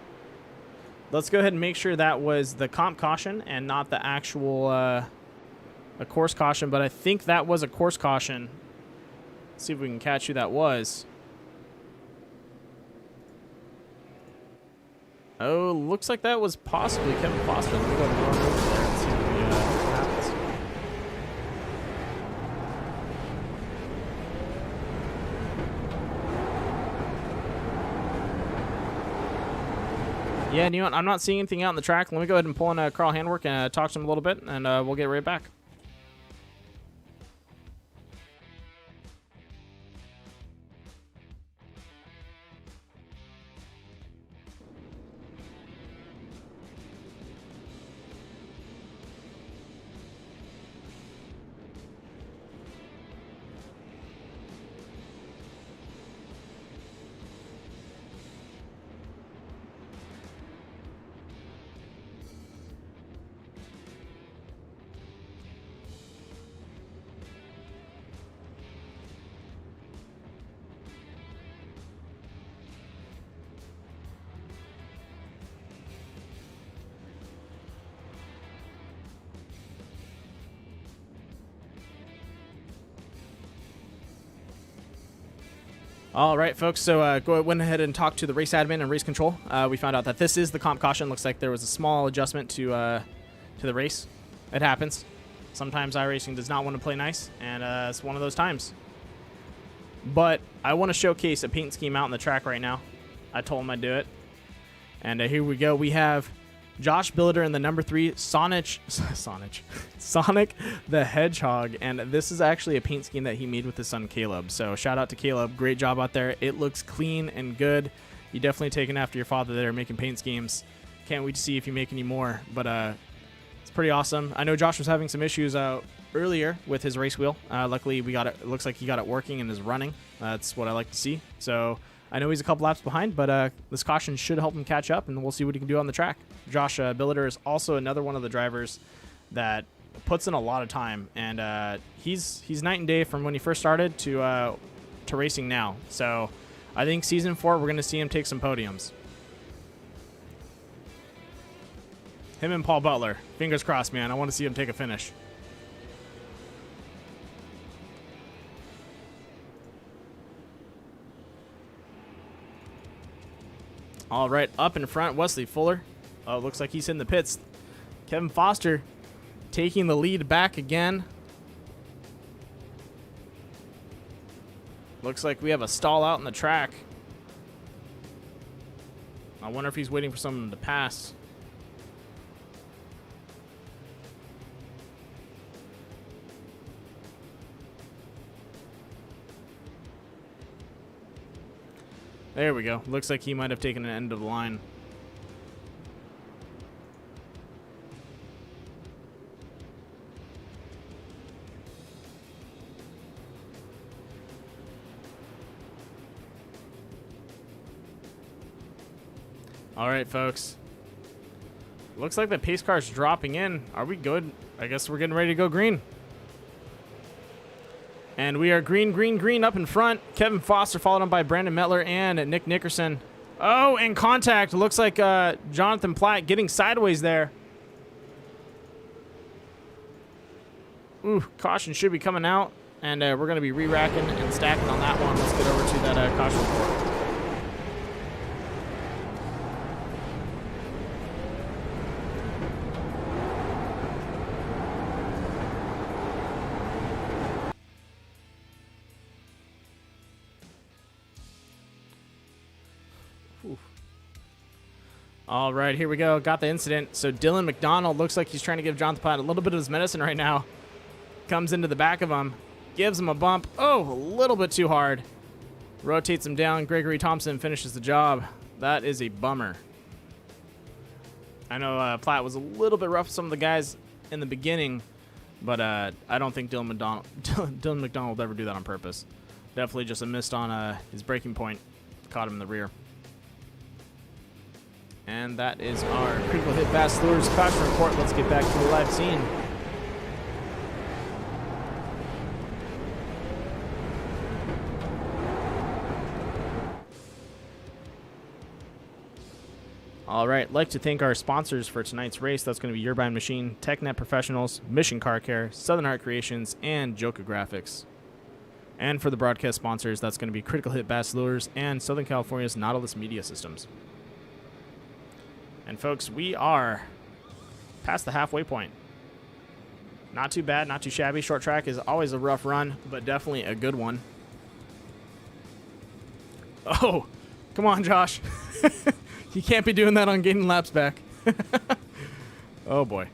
Let's go ahead and make sure that was the comp caution and not the actual a course caution, but I think that was a course caution. Let's see if we can catch who that was. Oh, looks like that was possibly Kevin Foster. Let me go ahead and run over there and see what happens. Yeah, you know what? I'm not seeing anything out on the track. Let me go ahead and pull in Carl Handwerk and talk to him a little bit, and we'll get right back. All right, folks, so went ahead and talked to the race admin and race control. We found out that this is the comp caution. Looks like there was a small adjustment to the race. It happens. Sometimes iRacing does not want to play nice, and it's one of those times. But I want to showcase a paint scheme out on the track right now. I told him I'd do it. And here we go. We have Josh Billiter in the number 3, Sonic the Hedgehog, and this is actually a paint scheme that he made with his son Caleb. So shout out to Caleb, great job out there. It looks clean and good. You definitely taking after your father there, making paint schemes. Can't wait to see if you make any more, but it's pretty awesome. I know Josh was having some issues earlier with his race wheel. Luckily we got it. It looks like he got it working and is running. That's what I like to see. So I know he's a couple laps behind, but this caution should help him catch up, and we'll see what he can do on the track. Josh Billiter is also another one of the drivers that puts in a lot of time, and he's night and day from when he first started to racing now. So I think season 4 we're going to see him take some podiums. Him and Paul Butler, fingers crossed, man. I want to see him take a finish. All right, up in front, Wesley Fuller. Oh, looks like he's in the pits. Kevin Foster taking the lead back again. Looks like we have a stall out in the track. I wonder if he's waiting for someone to pass. There we go. Looks like he might have taken an end of the line. All right, folks. Looks like the pace car's dropping in. Are we good? I guess we're getting ready to go green. And we are green, green, green up in front. Kevin Foster followed on by Brandon Metler and Nick Nickerson. Oh, in contact. Looks like Jonathan Platt getting sideways there. Ooh, caution should be coming out. And we're going to be re-racking and stacking on that one. Let's get over to that caution report. All right, here we go. Got the incident. So Dylan McDonald looks like he's trying to give Jonathan Platt a little bit of his medicine right now. Comes into the back of him. Gives him a bump. Oh, a little bit too hard. Rotates him down. Gregory Thompson finishes the job. That is a bummer. I know Platt was a little bit rough with some of the guys in the beginning, but I don't think Dylan McDonald would ever do that on purpose. Definitely just a missed on his braking point. Caught him in the rear. And that is our critical hit Bass Lures caution report. Let's get back to the live scene. All right, like to thank our sponsors for tonight's race. That's going to be Urban Machine, TechNet Professionals, Mission Car Care, Southern Art Creations, and Joka Graphics. And for the broadcast sponsors, that's going to be Critical Hit Bass Lures and Southern California's Nautilus Media Systems. And folks, we are past the halfway point. Not too bad, not too shabby. Short track is always a rough run, but definitely a good one. Oh, come on, Josh. You can't be doing that on gaining laps back. Oh, boy.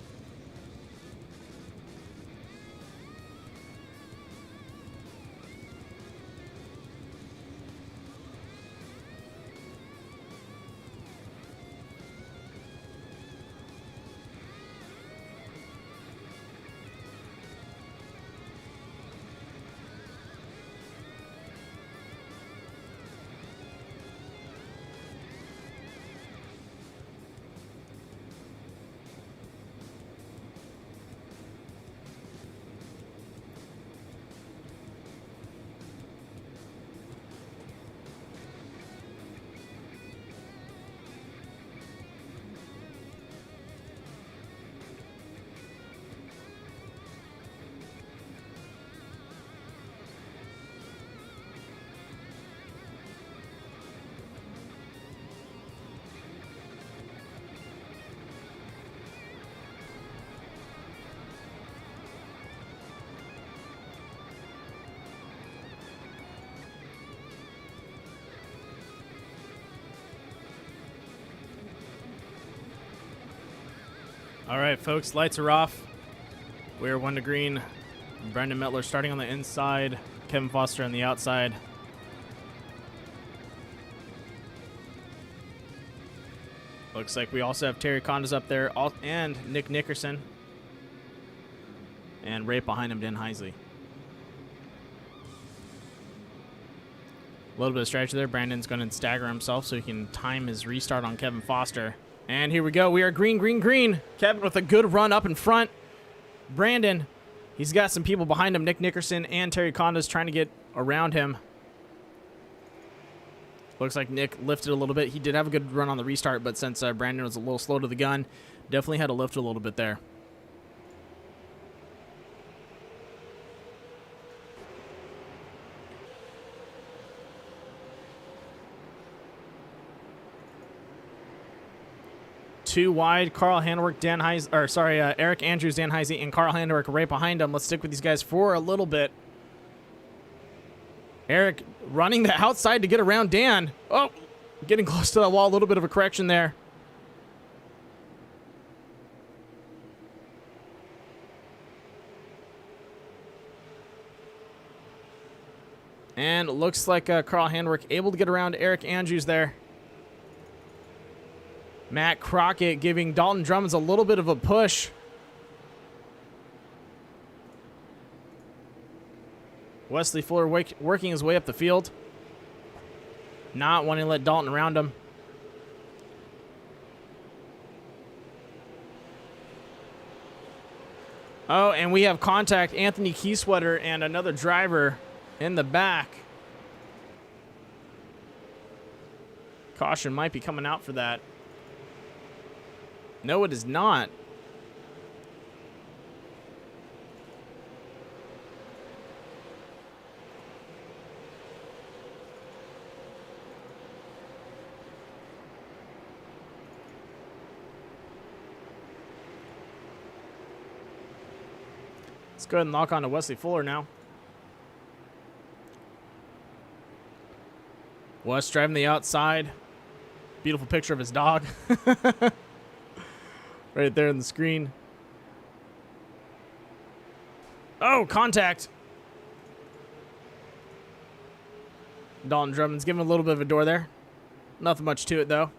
All right, folks, lights are off. We're 1 to green. Brendan Metler starting on the inside. Kevin Foster on the outside. Looks like we also have Terry Condas up there and Nick Nickerson. And right behind him, Dan Heisley. A little bit of strategy there. Brandon's going to stagger himself so he can time his restart on Kevin Foster. And here we go. We are green, green, green. Kevin with a good run up in front. Brandon, he's got some people behind him. Nick Nickerson and Terry Condas trying to get around him. Looks like Nick lifted a little bit. He did have a good run on the restart, but since Brandon was a little slow to the gun, definitely had to lift a little bit there. Two wide, Carl Handwerk, Eric Andrews, Dan Heisey, and Carl Handwerk right behind him. Let's stick with these guys for a little bit. Eric running the outside to get around Dan. Oh, getting close to the wall. A little bit of a correction there. And it looks like Carl Handwerk able to get around Eric Andrews there. Matt Crockett giving Dalton Drummond a little bit of a push. Wesley Fuller working his way up the field. Not wanting to let Dalton around him. Oh, and we have contact. Anthony Keysweater and another driver in the back. Caution might be coming out for that. No, it is not. Let's go ahead and lock on to Wesley Fuller now. Wes driving the outside. Beautiful picture of his dog. Right there on the screen. Oh, contact. Dalton Drummond's giving a little bit of a door there. Nothing much to it, though.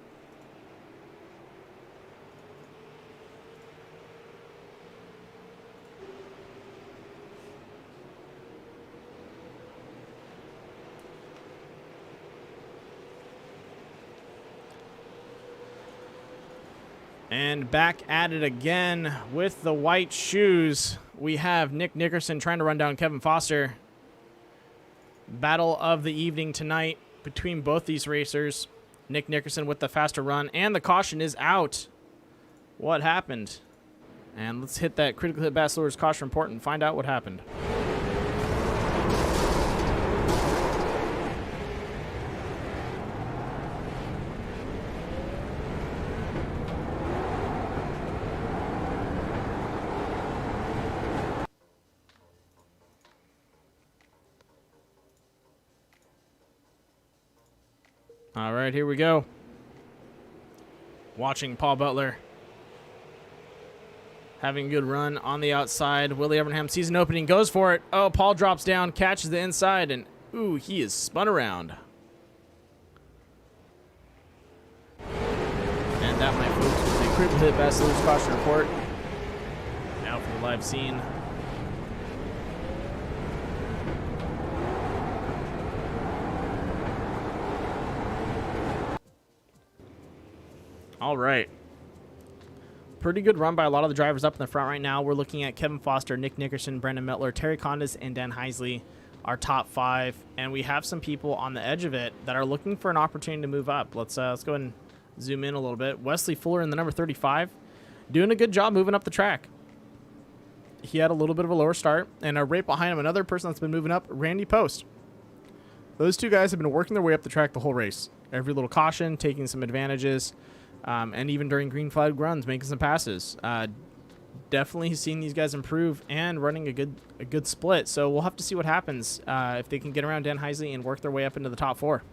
And back at it again with the white shoes. We have Nick Nickerson trying to run down Kevin Foster. Battle of the evening tonight between both these racers. Nick Nickerson with the faster run, and the caution is out. What happened? And let's hit that critical hit Bachelor's caution report and find out what happened. All right, here we go. Watching Paul Butler having a good run on the outside. Willie Evernham sees an opening, goes for it. Oh, Paul drops down, catches the inside, and ooh, he is spun around. And that, my folks, was a critical hit Bachelor's caution report. Now for the live scene. All right. Pretty good run by a lot of the drivers up in the front right now. We're looking at Kevin Foster, Nick Nickerson, Brendan Mettler, Terry Condas, and Dan Heisley, our top 5. And we have some people on the edge of it that are looking for an opportunity to move up. Let's go ahead and zoom in a little bit. Wesley Fuller in the number 35, doing a good job moving up the track. He had a little bit of a lower start, and right behind him, another person that's been moving up, Randy Post. Those two guys have been working their way up the track the whole race. Every little caution, taking some advantages. And even during green flag runs, making some passes. Definitely seeing these guys improve and running a good split. So we'll have to see what happens if they can get around Dan Heisley and work their way up into the top 4.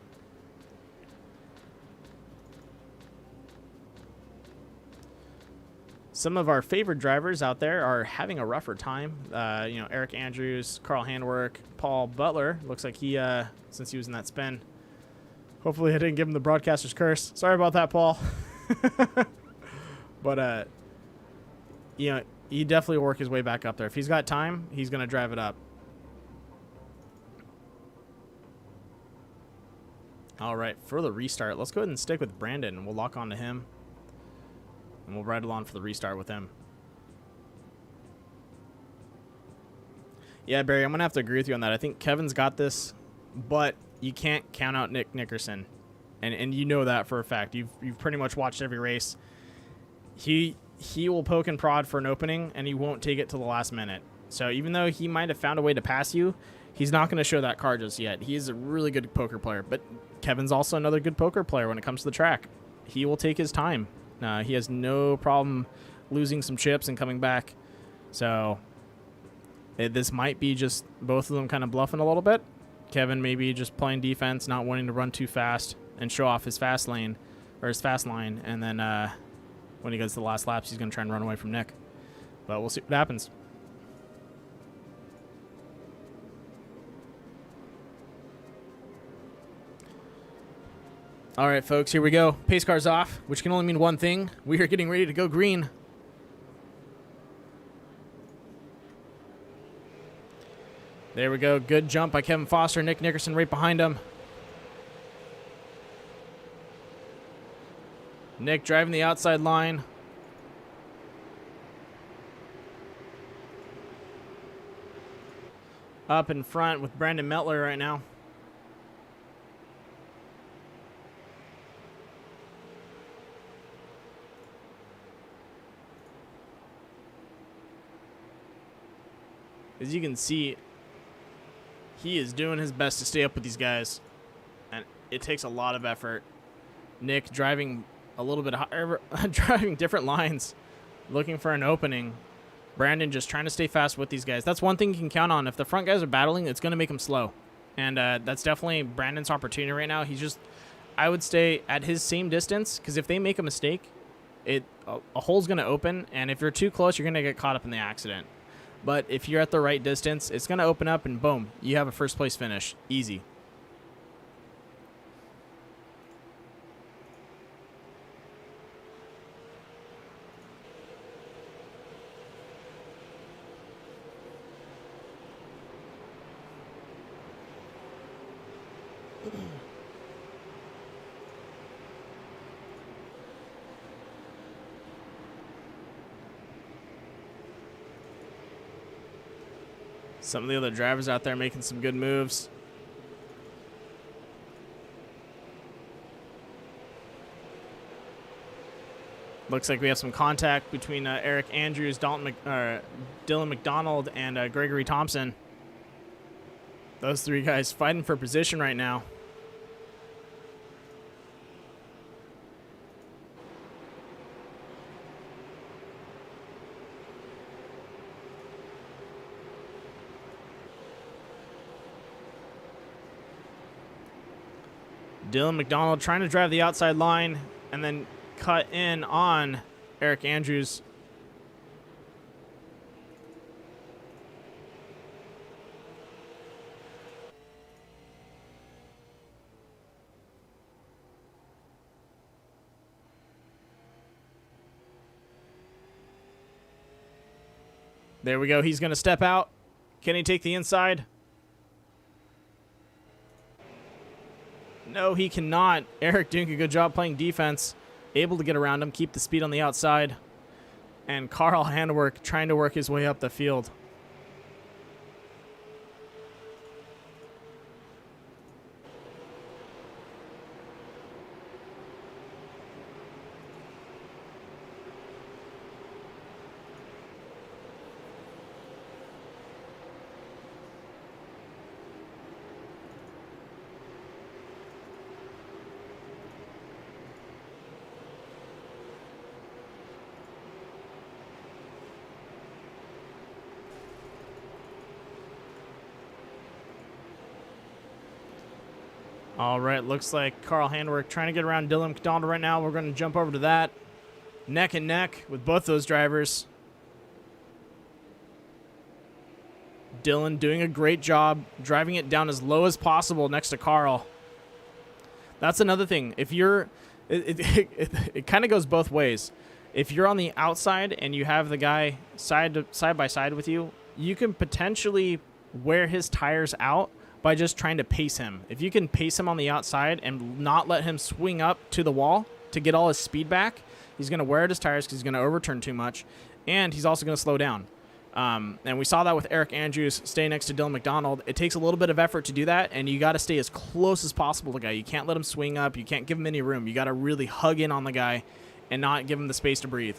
Some of our favorite drivers out there are having a rougher time. Eric Andrews, Carl Handwerk, Paul Butler. Looks like he, since he was in that spin. Hopefully I didn't give him the broadcaster's curse. Sorry about that, Paul. But, he definitely work his way back up there. If he's got time, he's going to drive it up. All right, for the restart, let's go ahead and stick with Brandon, and we'll lock on to him. And we'll ride along for the restart with him. Yeah, Barry, I'm going to have to agree with you on that. I think Kevin's got this, but you can't count out Nick Nickerson. And you know that for a fact. You've pretty much watched every race. He will poke and prod for an opening, and he won't take it till the last minute. So even though he might have found a way to pass you, he's not going to show that card just yet. He's a really good poker player, but Kevin's also another good poker player when it comes to the track. He will take his time. He has no problem losing some chips and coming back. So this might be just both of them kind of bluffing a little bit. Kevin maybe just playing defense, not wanting to run too fast and show off his fast lane or his fast line. And then when he goes to the last laps, he's going to try and run away from Nick. But we'll see what happens. All right, folks, here we go. Pace car's off, which can only mean one thing. We are getting ready to go green. There we go. Good jump by Kevin Foster. Nick Nickerson right behind him. Nick driving the outside line. Up in front with Brandon Metler right now. As you can see, he is doing his best to stay up with these guys, and it takes a lot of effort. Nick driving a little bit higher, driving different lines, looking for an opening. Brandon just trying to stay fast with these guys. That's one thing you can count on. If the front guys are battling, it's going to make them slow, and that's definitely Brandon's opportunity right now. He's just, I would stay at his same distance, because if they make a mistake, a hole's going to open, and if you're too close, you're going to get caught up in the accident. But if you're at the right distance, it's going to open up and boom, you have a first place finish. Easy. Some of the other drivers out there making some good moves. Looks like we have some contact between Eric Andrews, Dylan McDonald, and Gregory Thompson. Those three guys fighting for position right now. Dylan McDonald trying to drive the outside line and then cut in on Eric Andrews. There we go. He's going to step out. Can he take the inside? No, he cannot. Eric doing a good job playing defense. Able to get around him, keep the speed on the outside. And Carl Handwerk trying to work his way up the field. All right, looks like Carl Handwerk trying to get around Dylan McDonald right now. We're going to jump over to that. Neck and neck with both those drivers. Dylan doing a great job driving it down as low as possible next to Carl. That's another thing. If you're, it kind of goes both ways. If you're on the outside and you have the guy side by side with you, you can potentially wear his tires out by just trying to pace him. If you can pace him on the outside and not let him swing up to the wall to get all his speed back, he's going to wear out his tires because he's going to overturn too much, and he's also going to slow down. And we saw that with Eric Andrews staying next to Dylan McDonald. It takes a little bit of effort to do that, and you got to stay as close as possible to the guy. You can't let him swing up. You can't give him any room. You got to really hug in on the guy and not give him the space to breathe.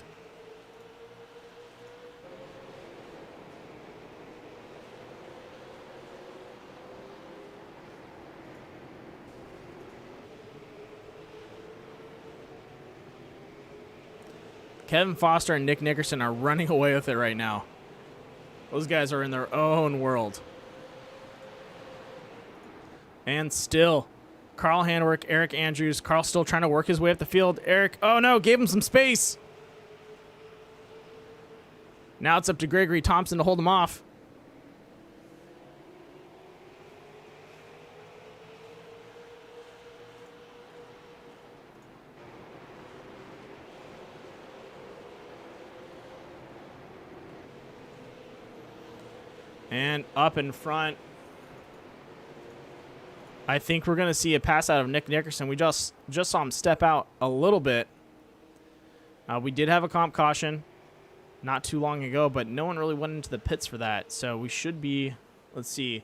Kevin Foster and Nick Nickerson are running away with it right now. Those guys are in their own world. And still, Carl Handwerk, Eric Andrews. Carl still trying to work his way up the field. Eric, oh no, gave him some space. Now it's up to Gregory Thompson to hold him off. And up in front, I think we're going to see a pass out of Nick Nickerson. We just saw him step out a little bit. We did have a comp caution not too long ago, but no one really went into the pits for that. So we should be, let's see,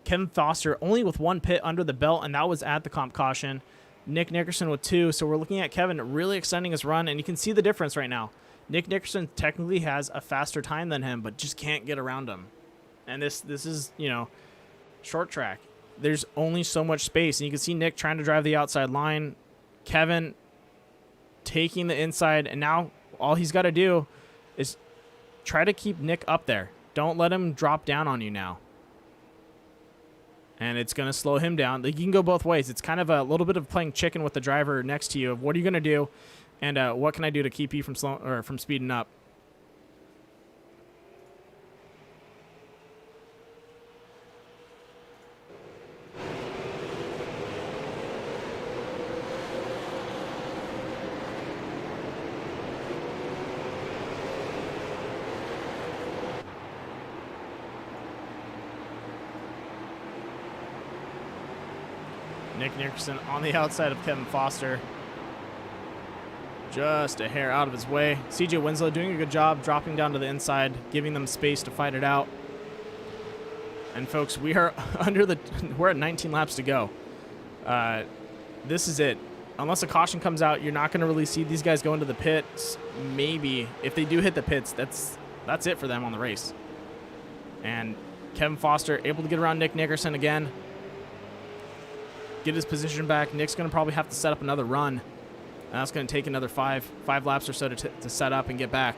Kevin Foster only with 1 pit under the belt, and that was at the comp caution. Nick Nickerson with 2. So we're looking at Kevin really extending his run, and you can see the difference right now. Nick Nickerson technically has a faster time than him, but just can't get around him. And this is, you know, short track. There's only so much space, and you can see Nick trying to drive the outside line. Kevin taking the inside, and now all he's got to do is try to keep Nick up there. Don't let him drop down on you now. And it's going to slow him down. You can go both ways. It's kind of a little bit of playing chicken with the driver next to you of what are you going to do, and what can I do to keep you from from speeding up. Nick Nickerson on the outside of Kevin Foster. Just a hair out of his way. CJ Winslow doing a good job dropping down to the inside, giving them space to fight it out. And folks, we are we're at 19 laps to go. This is it. Unless a caution comes out, you're not going to really see these guys go into the pits. Maybe if they do hit the pits, that's it for them on the race. And Kevin Foster able to get around Nick Nickerson again. Get his position back. Nick's going to probably have to set up another run. That's going to take another five laps or so to set up and get back.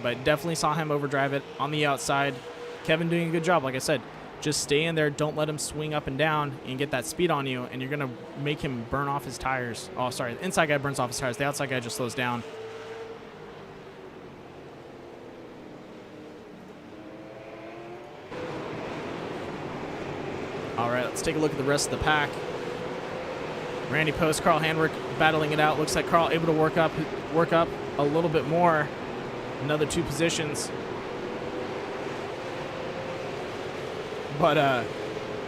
But definitely saw him overdrive it on the outside. Kevin doing a good job. Like I said, just stay in there. Don't let him swing up and down and get that speed on you, and you're going to make him burn off his tires. Oh, sorry. The inside guy burns off his tires. The outside guy just slows down. All right, let's take a look at the rest of the pack. Randy Post, Carl Handwerk battling it out. Looks like Carl able to work up a little bit more. Another 2 positions. But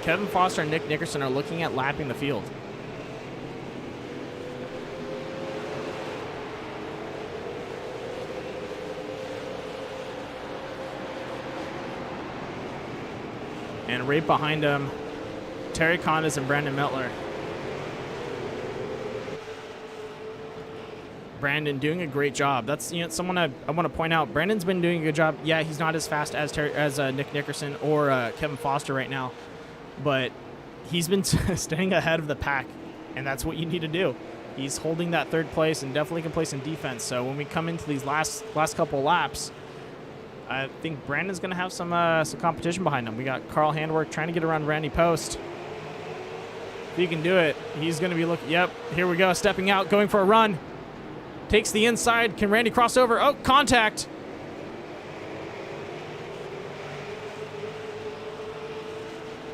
Kevin Foster and Nick Nickerson are looking at lapping the field. And right behind him, Terry Condas and Brandon Mettler. Brandon doing a great job. That's someone I want to point out. Brandon's been doing a good job. Yeah, he's not as fast as Nick Nickerson or Kevin Foster right now, but he's been staying ahead of the pack, and that's what you need to do. He's holding that 3rd place and definitely can play some defense. So when we come into these last couple of laps, I think Brandon's going to have some competition behind him. We got Carl Handwerk trying to get around Randy Post. If he can do it, he's going to be looking. Yep, here we go, stepping out, going for a run. Takes the inside. Can Randy cross over? Oh, contact.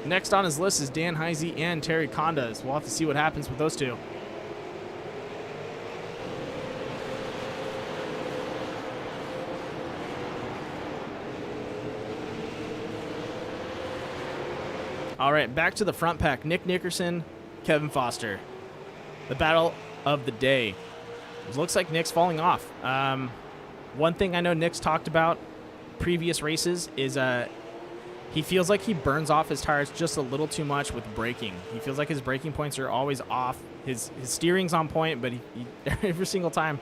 Next on his list is Dan Heisey and Terry Condas. We'll have to see what happens with those two. All right, back to the front pack. Nick Nickerson, Kevin Foster. The battle of the day. It looks like Nick's falling off. One thing I know Nick's talked about previous races is he feels like he burns off his tires just a little too much with braking. He feels like his braking points are always off. His steering's on point, but he every single time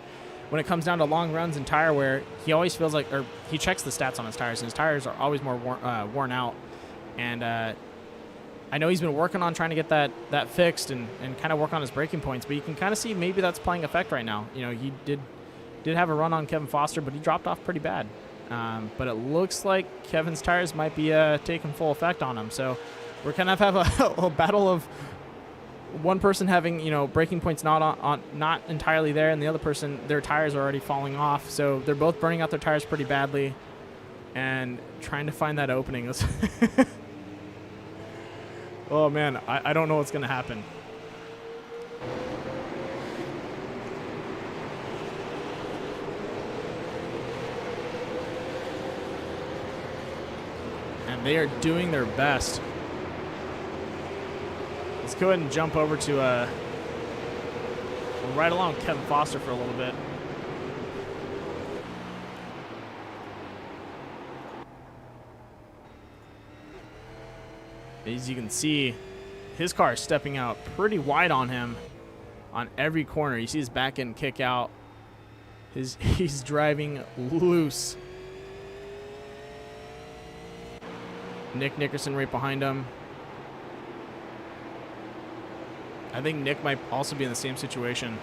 when it comes down to long runs and tire wear, he always feels like, or he checks the stats on his tires, and his tires are always more worn out. And I know he's been working on trying to get that fixed and kind of work on his braking points, but you can kind of see maybe that's playing effect right now. He did have a run on Kevin Foster, but he dropped off pretty bad. But it looks like Kevin's tires might be taking full effect on him. So we're kind of have a battle of one person having braking points not entirely there, and the other person, their tires are already falling off. So they're both burning out their tires pretty badly and trying to find that opening. Oh man, I don't know what's gonna happen. man. They are doing their best. Let's go ahead and jump over to we'll ride along with Kevin Foster for a little bit. As you can see, his car is stepping out pretty wide on him on every corner. You see his back end kick out. He's driving loose. Nick Nickerson right behind him. I think Nick might also be in the same situation.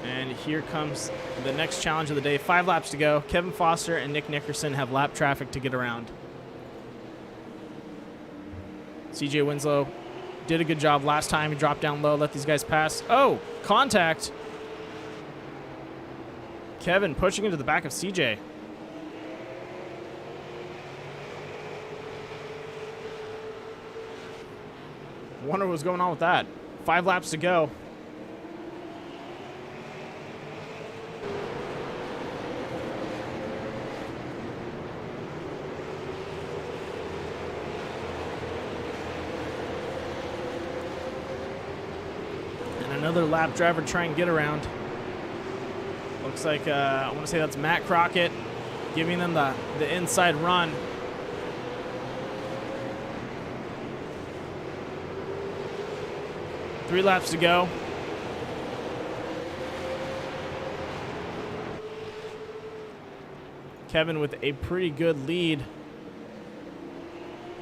And here comes the next challenge of the day. 5 laps to go. Kevin Foster and Nick Nickerson have lap traffic to get around. CJ Winslow did a good job last time. He dropped down low, let these guys pass. Oh, contact. Kevin pushing into the back of CJ. Wonder what was going on with that. 5 laps to go. Another lap driver trying to get around. Looks like, I want to say that's Matt Crockett giving them the inside run. Three laps to go. Kevin with a pretty good lead.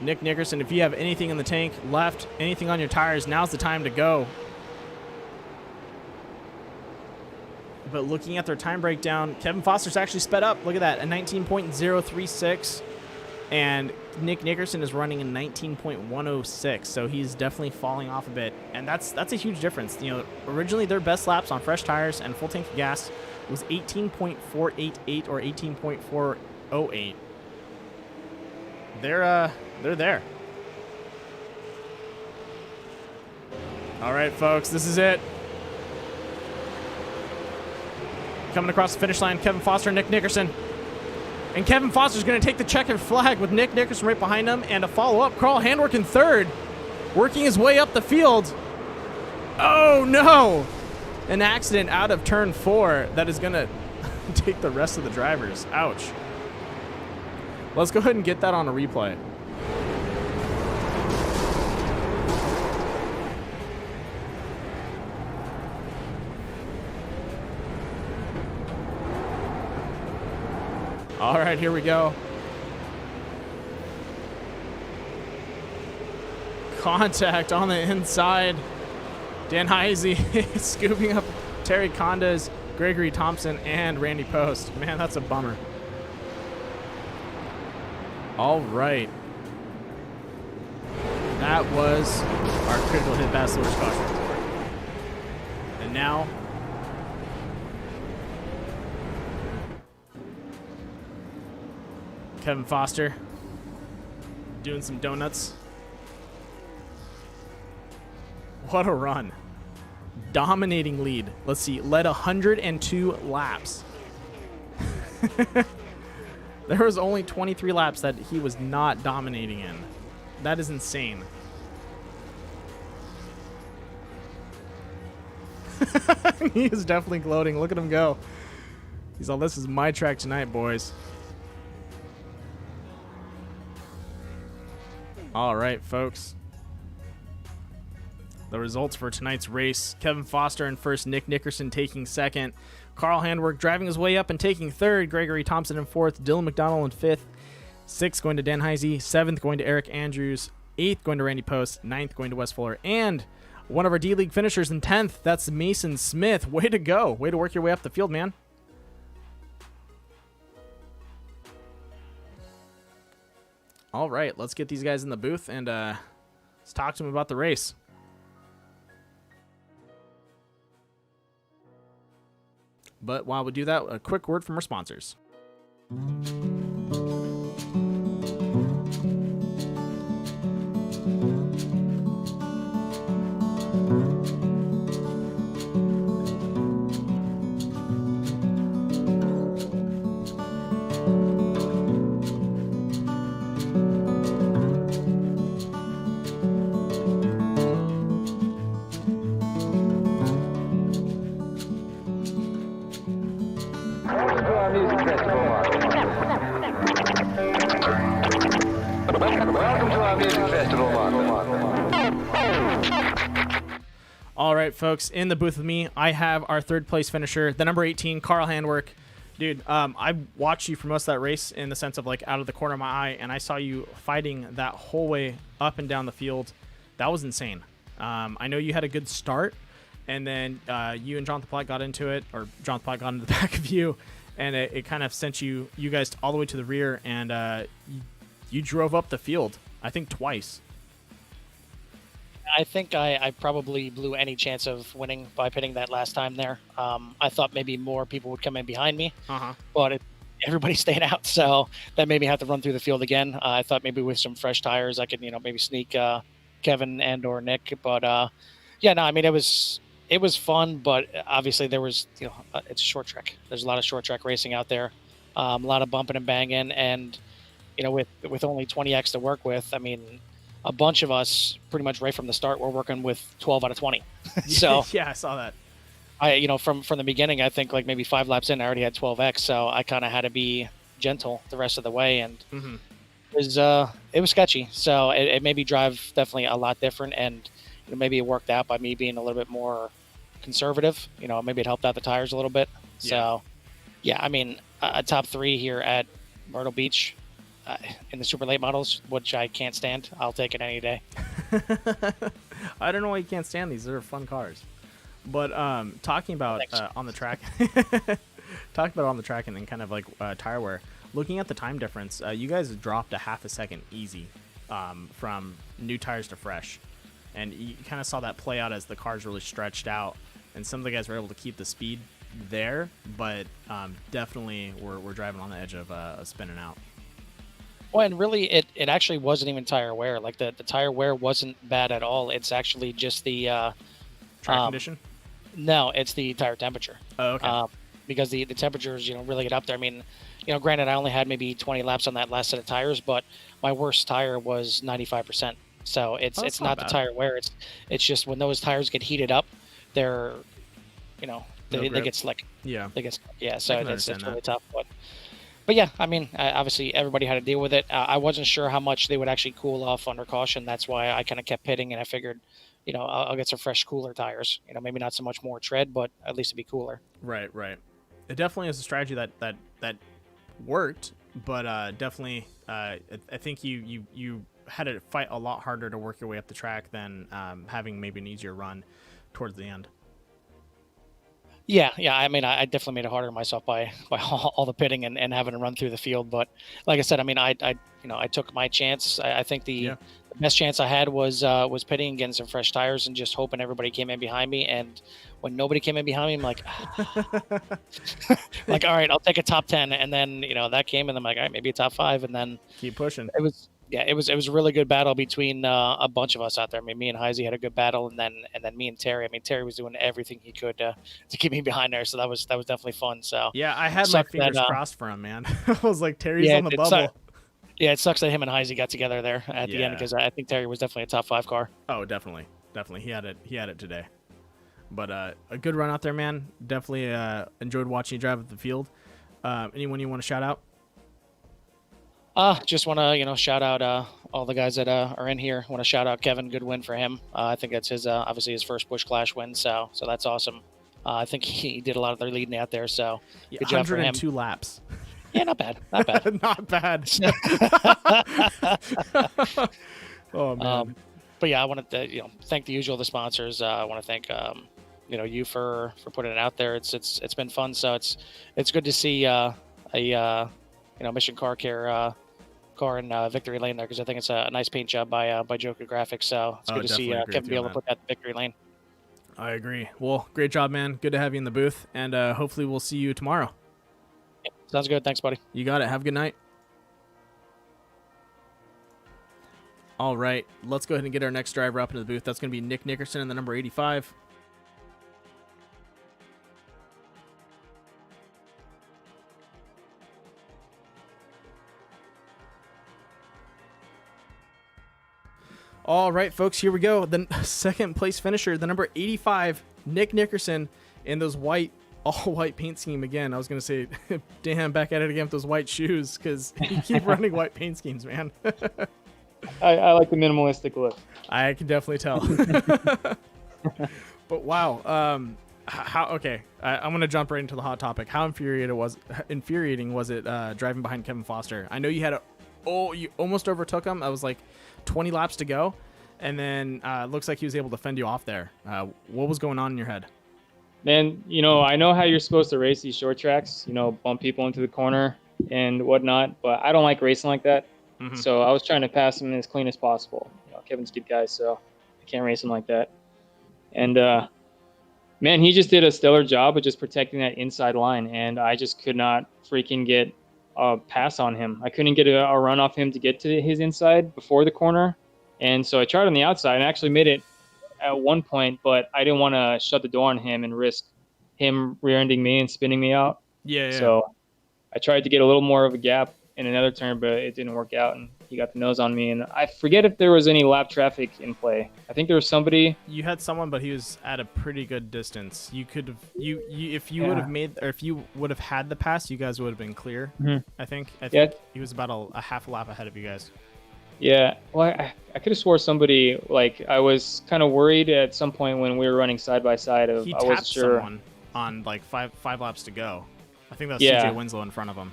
Nick Nickerson, if you have anything in the tank left, anything on your tires, now's the time to go. But looking at their time breakdown, Kevin Foster's actually sped up. Look at that, a 19.036. And Nick Nickerson is running a 19.106. So he's definitely falling off a bit. And that's a huge difference. You know, originally their best laps on fresh tires and full tank of gas was 18.488 or 18.408. They're there. All right, folks, this is it. Coming across the finish line, Kevin Foster and Nick Nickerson. And Kevin Foster's going to take the checkered flag with Nick Nickerson right behind him. And a follow-up, Carl Handwerk in third, working his way up the field. Oh, no! An accident out of turn 4 that is going to take the rest of the drivers. Ouch. Let's go ahead and get that on a replay. All right, here we go. Contact on the inside. Dan Heisey scooping up Terry Condas, Gregory Thompson, and Randy Post. Man, that's a bummer. All right. That was our critical hit pass source caution report. And now Kevin Foster doing some donuts. What a run. Dominating lead. Let's see, led 102 laps. There was only 23 laps that he was not dominating in. That is insane. He is definitely gloating. Look at him go. He's all, this is my track tonight, boys. All right, folks. The results for tonight's race. Kevin Foster in first, Nick Nickerson taking second. Carl Handwerk driving his way up and taking third. Gregory Thompson in fourth. Dylan McDonald in fifth. Sixth going to Dan Heisey. Seventh going to Eric Andrews. Eighth going to Randy Post. Ninth going to Wes Fuller. And one of our D-League finishers in 10th. That's Mason Smith. Way to go. Way to work your way up the field, man. All right, let's get these guys in the booth and let's talk to them about the race. But while we do that, a quick word from our sponsors. All right, folks, in the booth with me, I have our third place finisher, the number 18, Carl Handwerk. Dude, I watched you for most of that race in the sense of like out of the corner of my eye, and I saw you fighting that whole way up and down the field. That was insane. I know you had a good start, and then you and Jonathan Platt got into it, or Jonathan Platt got into the back of you, and it kind of sent you guys all the way to the rear, and you drove up the field, I think twice. I think I probably blew any chance of winning by pitting that last time there. I thought maybe more people would come in behind me, but everybody stayed out, so that made me have to run through the field again. I thought maybe with some fresh tires I could, maybe sneak Kevin and or Nick, but yeah, no, I mean it was fun, but obviously there was, it's a short track. There's a lot of short track racing out there, a lot of bumping and banging, and with only 20X to work with, I mean, a bunch of us pretty much right from the start, we're working with 12 out of 20. So yeah, I saw that. From the beginning, I think like maybe 5 laps in, I already had 12X. So I kind of had to be gentle the rest of the way. And it was sketchy. So it made me drive definitely a lot different. And maybe it worked out by me being a little bit more conservative. Maybe it helped out the tires a little bit. Yeah. So yeah, I mean, a top 3 here at Myrtle Beach, in the super late models, which I can't stand. I'll take it any day. I don't know why you can't stand these. They're fun cars. But talking about on the track, and then kind of like tire wear, looking at the time difference, you guys dropped a half a second easy from new tires to fresh. And you kind of saw that play out as the cars really stretched out. And some of the guys were able to keep the speed there, but definitely we're driving on the edge of spinning out. Well, and really, it actually wasn't even tire wear. Like the tire wear wasn't bad at all. It's actually just the track condition. No, it's the tire temperature. Oh, okay. Because the temperatures, really get up there. I mean, granted, I only had maybe 20 laps on that last set of tires, but my worst tire was 95%. So it's not the tire wear. It's just when those tires get heated up, they're, they get slick. Yeah. They get slick. Yeah. So it's really tough. But yeah, I mean, obviously everybody had to deal with it. I wasn't sure how much they would actually cool off under caution. That's why I kind of kept pitting, and I figured, I'll get some fresh, cooler tires. Maybe not so much more tread, but at least it'd be cooler. Right. It definitely is a strategy that worked, but definitely, I think you had to fight a lot harder to work your way up the track than having maybe an easier run towards the end. Yeah. I mean, I definitely made it harder on myself by all the pitting and having to run through the field. But like I said, I mean, I took my chance. I think the best chance I had was pitting and getting some fresh tires and just hoping everybody came in behind me. And when nobody came in behind me, I'm like, like, all right, I'll take a top 10. And then, that came, and I'm like, all right, maybe a top 5. And then keep pushing. It was a really good battle between a bunch of us out there. I mean, me and Heisey had a good battle, and then me and Terry. I mean, Terry was doing everything he could to keep me behind there, so that was definitely fun. So yeah, I had my fingers crossed for him, man. I was like, Terry's on the bubble. It sucks that him and Heisey got together there at the end, because I think Terry was definitely a top 5 car. Oh, definitely. He had it today. But a good run out there, man. Definitely enjoyed watching you drive at the field. Anyone you want to shout out? Just want to, shout out all the guys that are in here. Want to shout out Kevin. Good win for him. I think that's his obviously his first Busch Clash win, so that's awesome. I think he did a lot of their leading out there, so good job for him. 102 laps. Yeah, not bad. Not bad. Not bad. Oh man. But yeah, I wanted to thank the usual the sponsors. I want to thank you for putting it out there. It's been fun. So it's good to see a Mission Car Care car in Victory Lane there, because I think it's a nice paint job by Joker Graphics. So it's good to see Kevin be able to put that in Victory Lane. I agree. Well, great job, man. Good to have you in the booth, and hopefully we'll see you tomorrow. Yeah, sounds good. Thanks, buddy. You got it. Have a good night. All right, let's go ahead and get our next driver up into the booth. That's going to be Nick Nickerson in the number 85. All right, folks, here we go. The second place finisher, the number 85, Nick Nickerson, in those all white paint scheme again. I was going to say, damn, back at it again with those white shoes, because you keep running white paint schemes, man. I like the minimalistic look. I can definitely tell. But wow, how? Okay, I'm gonna jump right into the hot topic. How infuriating was it driving behind Kevin Foster? I know you had you almost overtook him. I was like 20 laps to go, and then looks like he was able to fend you off there. What was going on in your head? Man, I know how you're supposed to race these short tracks. Bump people into the corner and whatnot, but I don't like racing like that. Mm-hmm. So I was trying to pass him as clean as possible. Kevin's a good guy, so I can't race him like that. And man, he just did a stellar job of just protecting that inside line, and I just could not freaking get a pass on him. I couldn't get a run off him to get to his inside before the corner, and so I tried on the outside and actually made it at one point, but I didn't want to shut the door on him and risk him rear-ending me and spinning me out. Yeah. So I tried to get a little more of a gap in another turn, but it didn't work out, and he got the nose on me. And I forget if there was any lap traffic in play. I think there was somebody. You had someone, but he was at a pretty good distance. You could have if you would have made, or if you would have had the pass, you guys would have been clear. Mm-hmm. I think he was about a half a lap ahead of you guys. Yeah, well, I could have swore somebody, like, I was kind of worried at some point when we were running side by side. I wasn't sure. Someone on like five laps to go. I think that's Yeah. CJ Winslow in front of him.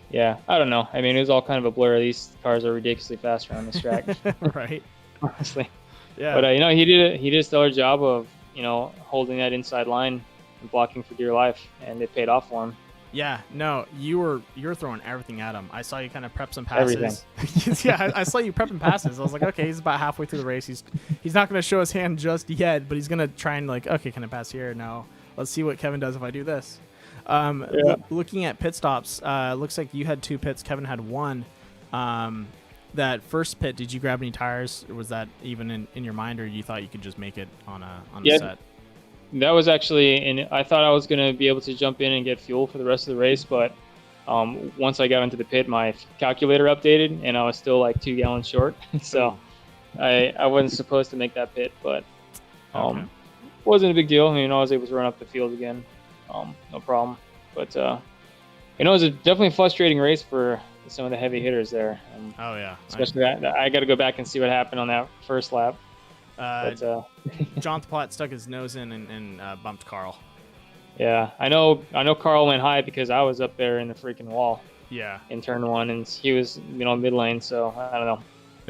Yeah, I don't know. I mean, it was all kind of a blur. These cars are ridiculously fast around this track. Right. Honestly. Yeah. But he did a stellar job of holding that inside line and blocking for dear life, and it paid off for him. Yeah, no, you were throwing everything at him. I saw you kind of prep some passes. Everything. Yeah, I saw you prepping passes. I was like, okay, he's about halfway through the race. He's not going to show his hand just yet, but he's going to try and okay, can I pass here? No. Let's see what Kevin does if I do this. Looking at pit stops, looks like you had 2 pits. Kevin had 1. That first pit, did you grab any tires? Or was that even in your mind, or you thought you could just make it on a set? That was actually, and I thought I was going to be able to jump in and get fuel for the rest of the race, but once I got into the pit, my calculator updated, and I was still like 2 gallons short. So I wasn't supposed to make that pit, but wasn't a big deal. I was able to run up the field again, no problem. But it was definitely a frustrating race for some of the heavy hitters there. Oh yeah, especially that I got to go back and see what happened on that first lap. John Platt stuck his nose in and bumped Carl. Yeah, I know Carl went high because I was up there in the freaking wall. Yeah. In turn 1, and he was mid lane, so I don't know.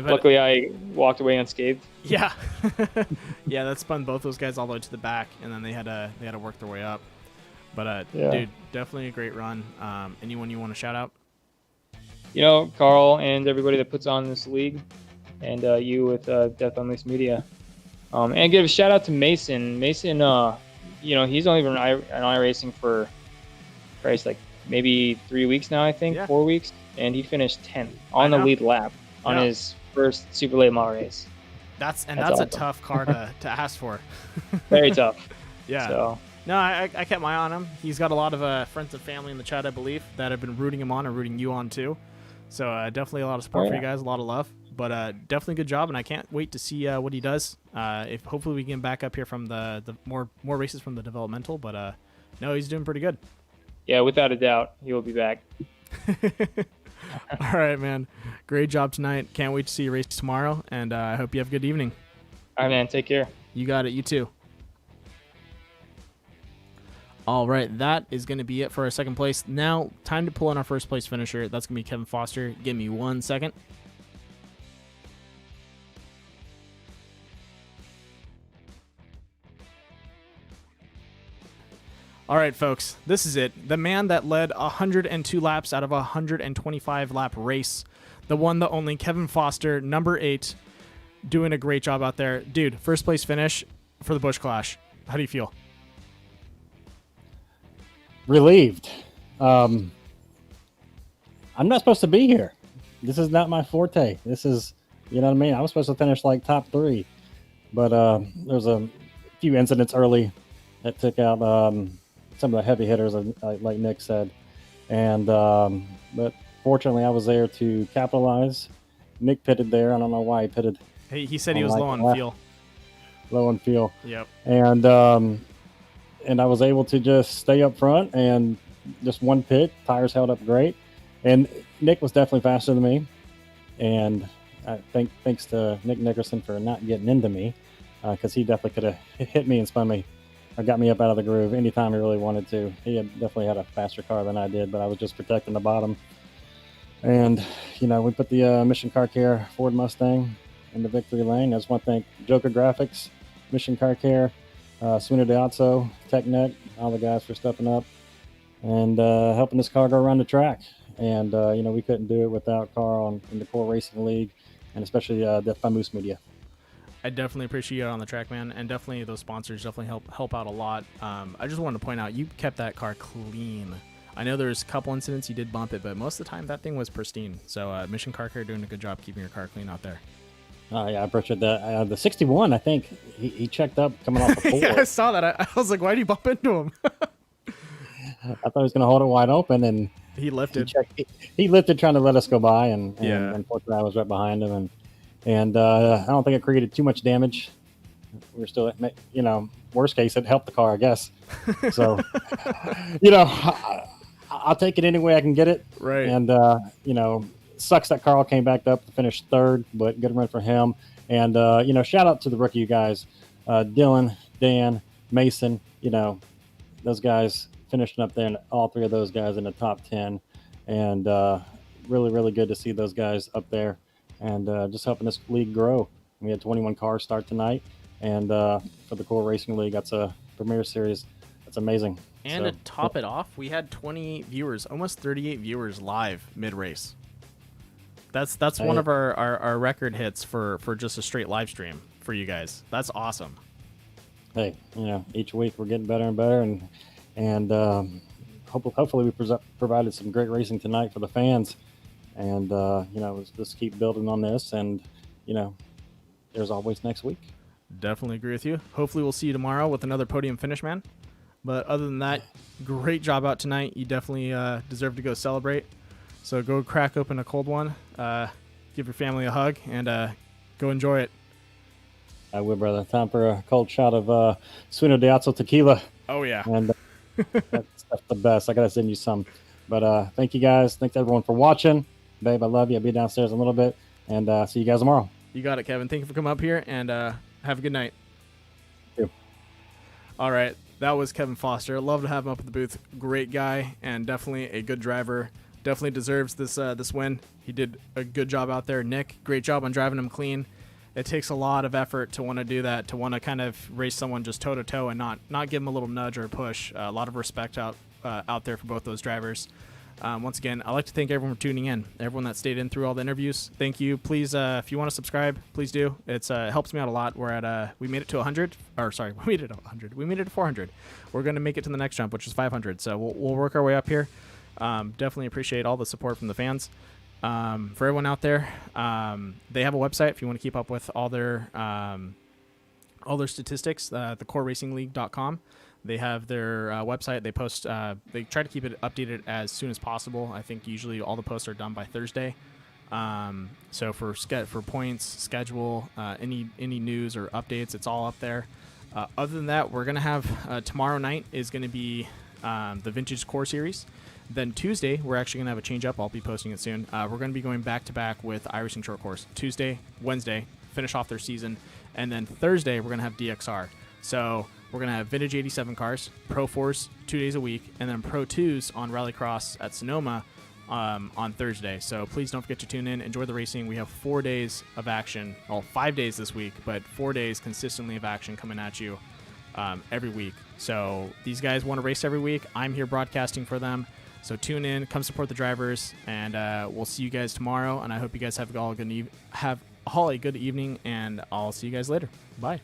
Luckily, I walked away unscathed. Yeah. Yeah, that spun both those guys all the way to the back, and then they had to work their way up. But dude, definitely a great run. Anyone you want to shout out? Carl and everybody that puts on this league, and you with Death Unleashed Media. And give a shout out to Mason. Mason, he's only been in iRacing for like maybe 3 weeks now, I think, 4 weeks, and he finished 10th on the lead lap on his first super late model race. That's awesome. a tough car to ask for. Very tough. Yeah. So. No, I kept my eye on him. He's got a lot of friends and family in the chat, I believe, that have been rooting him on and rooting you on too. So definitely a lot of support for you guys, a lot of love. But definitely good job, and I can't wait to see what he does. If hopefully we can back up here from the more races from the developmental. But no, he's doing pretty good. Yeah, without a doubt, he will be back. All right, man. Great job tonight. Can't wait to see you race tomorrow, and I hope you have a good evening. All right, man. Take care. You got it. You too. All right, that is going to be it for our second place. Now, time to pull in our first place finisher. That's going to be Kevin Foster. Give me 1 second. All right, folks, this is it. The man that led 102 laps out of a 125-lap race. The one, the only, Kevin Foster, number 8, doing a great job out there. Dude, first place finish for the Busch Clash. How do you feel? Relieved. I'm not supposed to be here. This is not my forte. This is, you know what I mean? I was supposed to finish like top 3, but there's a few incidents early that took out some of the heavy hitters, like Nick said, and but fortunately I was there to capitalize. Nick pitted there. I don't know why he pitted. He said he was low on fuel. Low on fuel. Yep. And I was able to just stay up front and just one pit. Tires held up great. And Nick was definitely faster than me. And I think thanks to Nick Nickerson for not getting into me. because he definitely could have hit me and spun me or got me up out of the groove anytime he really wanted to. He definitely had a faster car than I did, but I was just protecting the bottom. And, we put the Mission Car Care Ford Mustang in the victory lane. I just want to thank Joker Graphics, Mission Car Care, Suino Deazzo, TechNet, all the guys for stepping up and helping this car go around the track. And, we couldn't do it without Carl in the Core Racing League, and especially Death by Moose Media. I definitely appreciate you on the track, man, and definitely those sponsors definitely help out a lot. I just wanted to point out, you kept that car clean. I know there's a couple incidents you did bump it, but most of the time that thing was pristine. So Mission Car Care doing a good job keeping your car clene out there. Oh, yeah, I appreciate that. The 61, I think, he checked up coming off the floor. Yeah, I saw that. I was like, why did you bump into him? I thought he was going to hold it wide open, and he lifted. He lifted trying to let us go by, and yeah. Unfortunately, I was right behind him, and I don't think it created too much damage. We were still, worst case, it helped the car, I guess. So, I'll take it any way I can get it. Right. And, sucks that Carl came back up to finish third, but good run for him. And, shout out to the rookie guys, Dylan, Dan, Mason, those guys finishing up there, and all three of those guys in the top 10. And really, really good to see those guys up there and just helping this league grow. We had 21 cars start tonight. And for the Core Racing League, that's a Premier Series. That's amazing. And to top it off, we had 20 viewers, almost 38 viewers live mid-race. That's one of our record hits for just a straight live stream for you guys. That's awesome. Hey, each week we're getting better and better, and hopefully we provided some great racing tonight for the fans. And let's just keep building on this, and there's always next week. Definitely agree with you. Hopefully we'll see you tomorrow with another podium finish, man. But other than that, great job out tonight. You definitely deserve to go celebrate. So go crack open a cold one, give your family a hug, and go enjoy it. I will, brother. Time for a cold shot of Suino Deazzo tequila. Oh, yeah. And that's the best. I got to send you some. But thank you, guys. Thanks, everyone, for watching. Babe, I love you. I'll be downstairs in a little bit. And see you guys tomorrow. You got it, Kevin. Thank you for coming up here, and have a good night. Thank you. All right. That was Kevin Foster. Love to have him up at the booth. Great guy and definitely a good driver. Definitely deserves this win. He did a good job out there. Nick, great job on driving him clean. It takes a lot of effort to want to do that, to want to kind of race someone just toe-to-toe and not give him a little nudge or a push. A lot of respect out there for both those drivers. Once again, I'd like to thank everyone for tuning in. Everyone that stayed in through all the interviews, thank you. Please, if you want to subscribe, please do. It helps me out a lot. We're at we made it to 100. Or sorry, we made it to 100. We made it to 400. We're going to make it to the next jump, which is 500. So we'll work our way up here. Definitely appreciate all the support from the fans. For everyone out there, they have a website if you want to keep up with all their statistics. TheCoreRacingLeague.com. They have their website. They post. They try to keep it updated as soon as possible. I think usually all the posts are done by Thursday. So for points, schedule, any news or updates, it's all up there. Other than that, we're gonna have tomorrow night is gonna be the Vintage Core Series. Then Tuesday, we're actually gonna have a change up. I'll be posting it soon. We're gonna be going back to back with iRacing Short Course. Tuesday, Wednesday, finish off their season, and then Thursday we're gonna have DXR. So we're going to have Vintage 87 cars, Pro 4s 2 days a week, and then Pro 2s on Rallycross at Sonoma on Thursday. So please don't forget to tune in. Enjoy the racing. We have 4 days of action. Well, 5 days this week, but 4 days consistently of action coming at you every week. So these guys want to race every week. I'm here broadcasting for them. So tune in, come support the drivers, and we'll see you guys tomorrow. And I hope you guys have a good evening, and I'll see you guys later. Bye.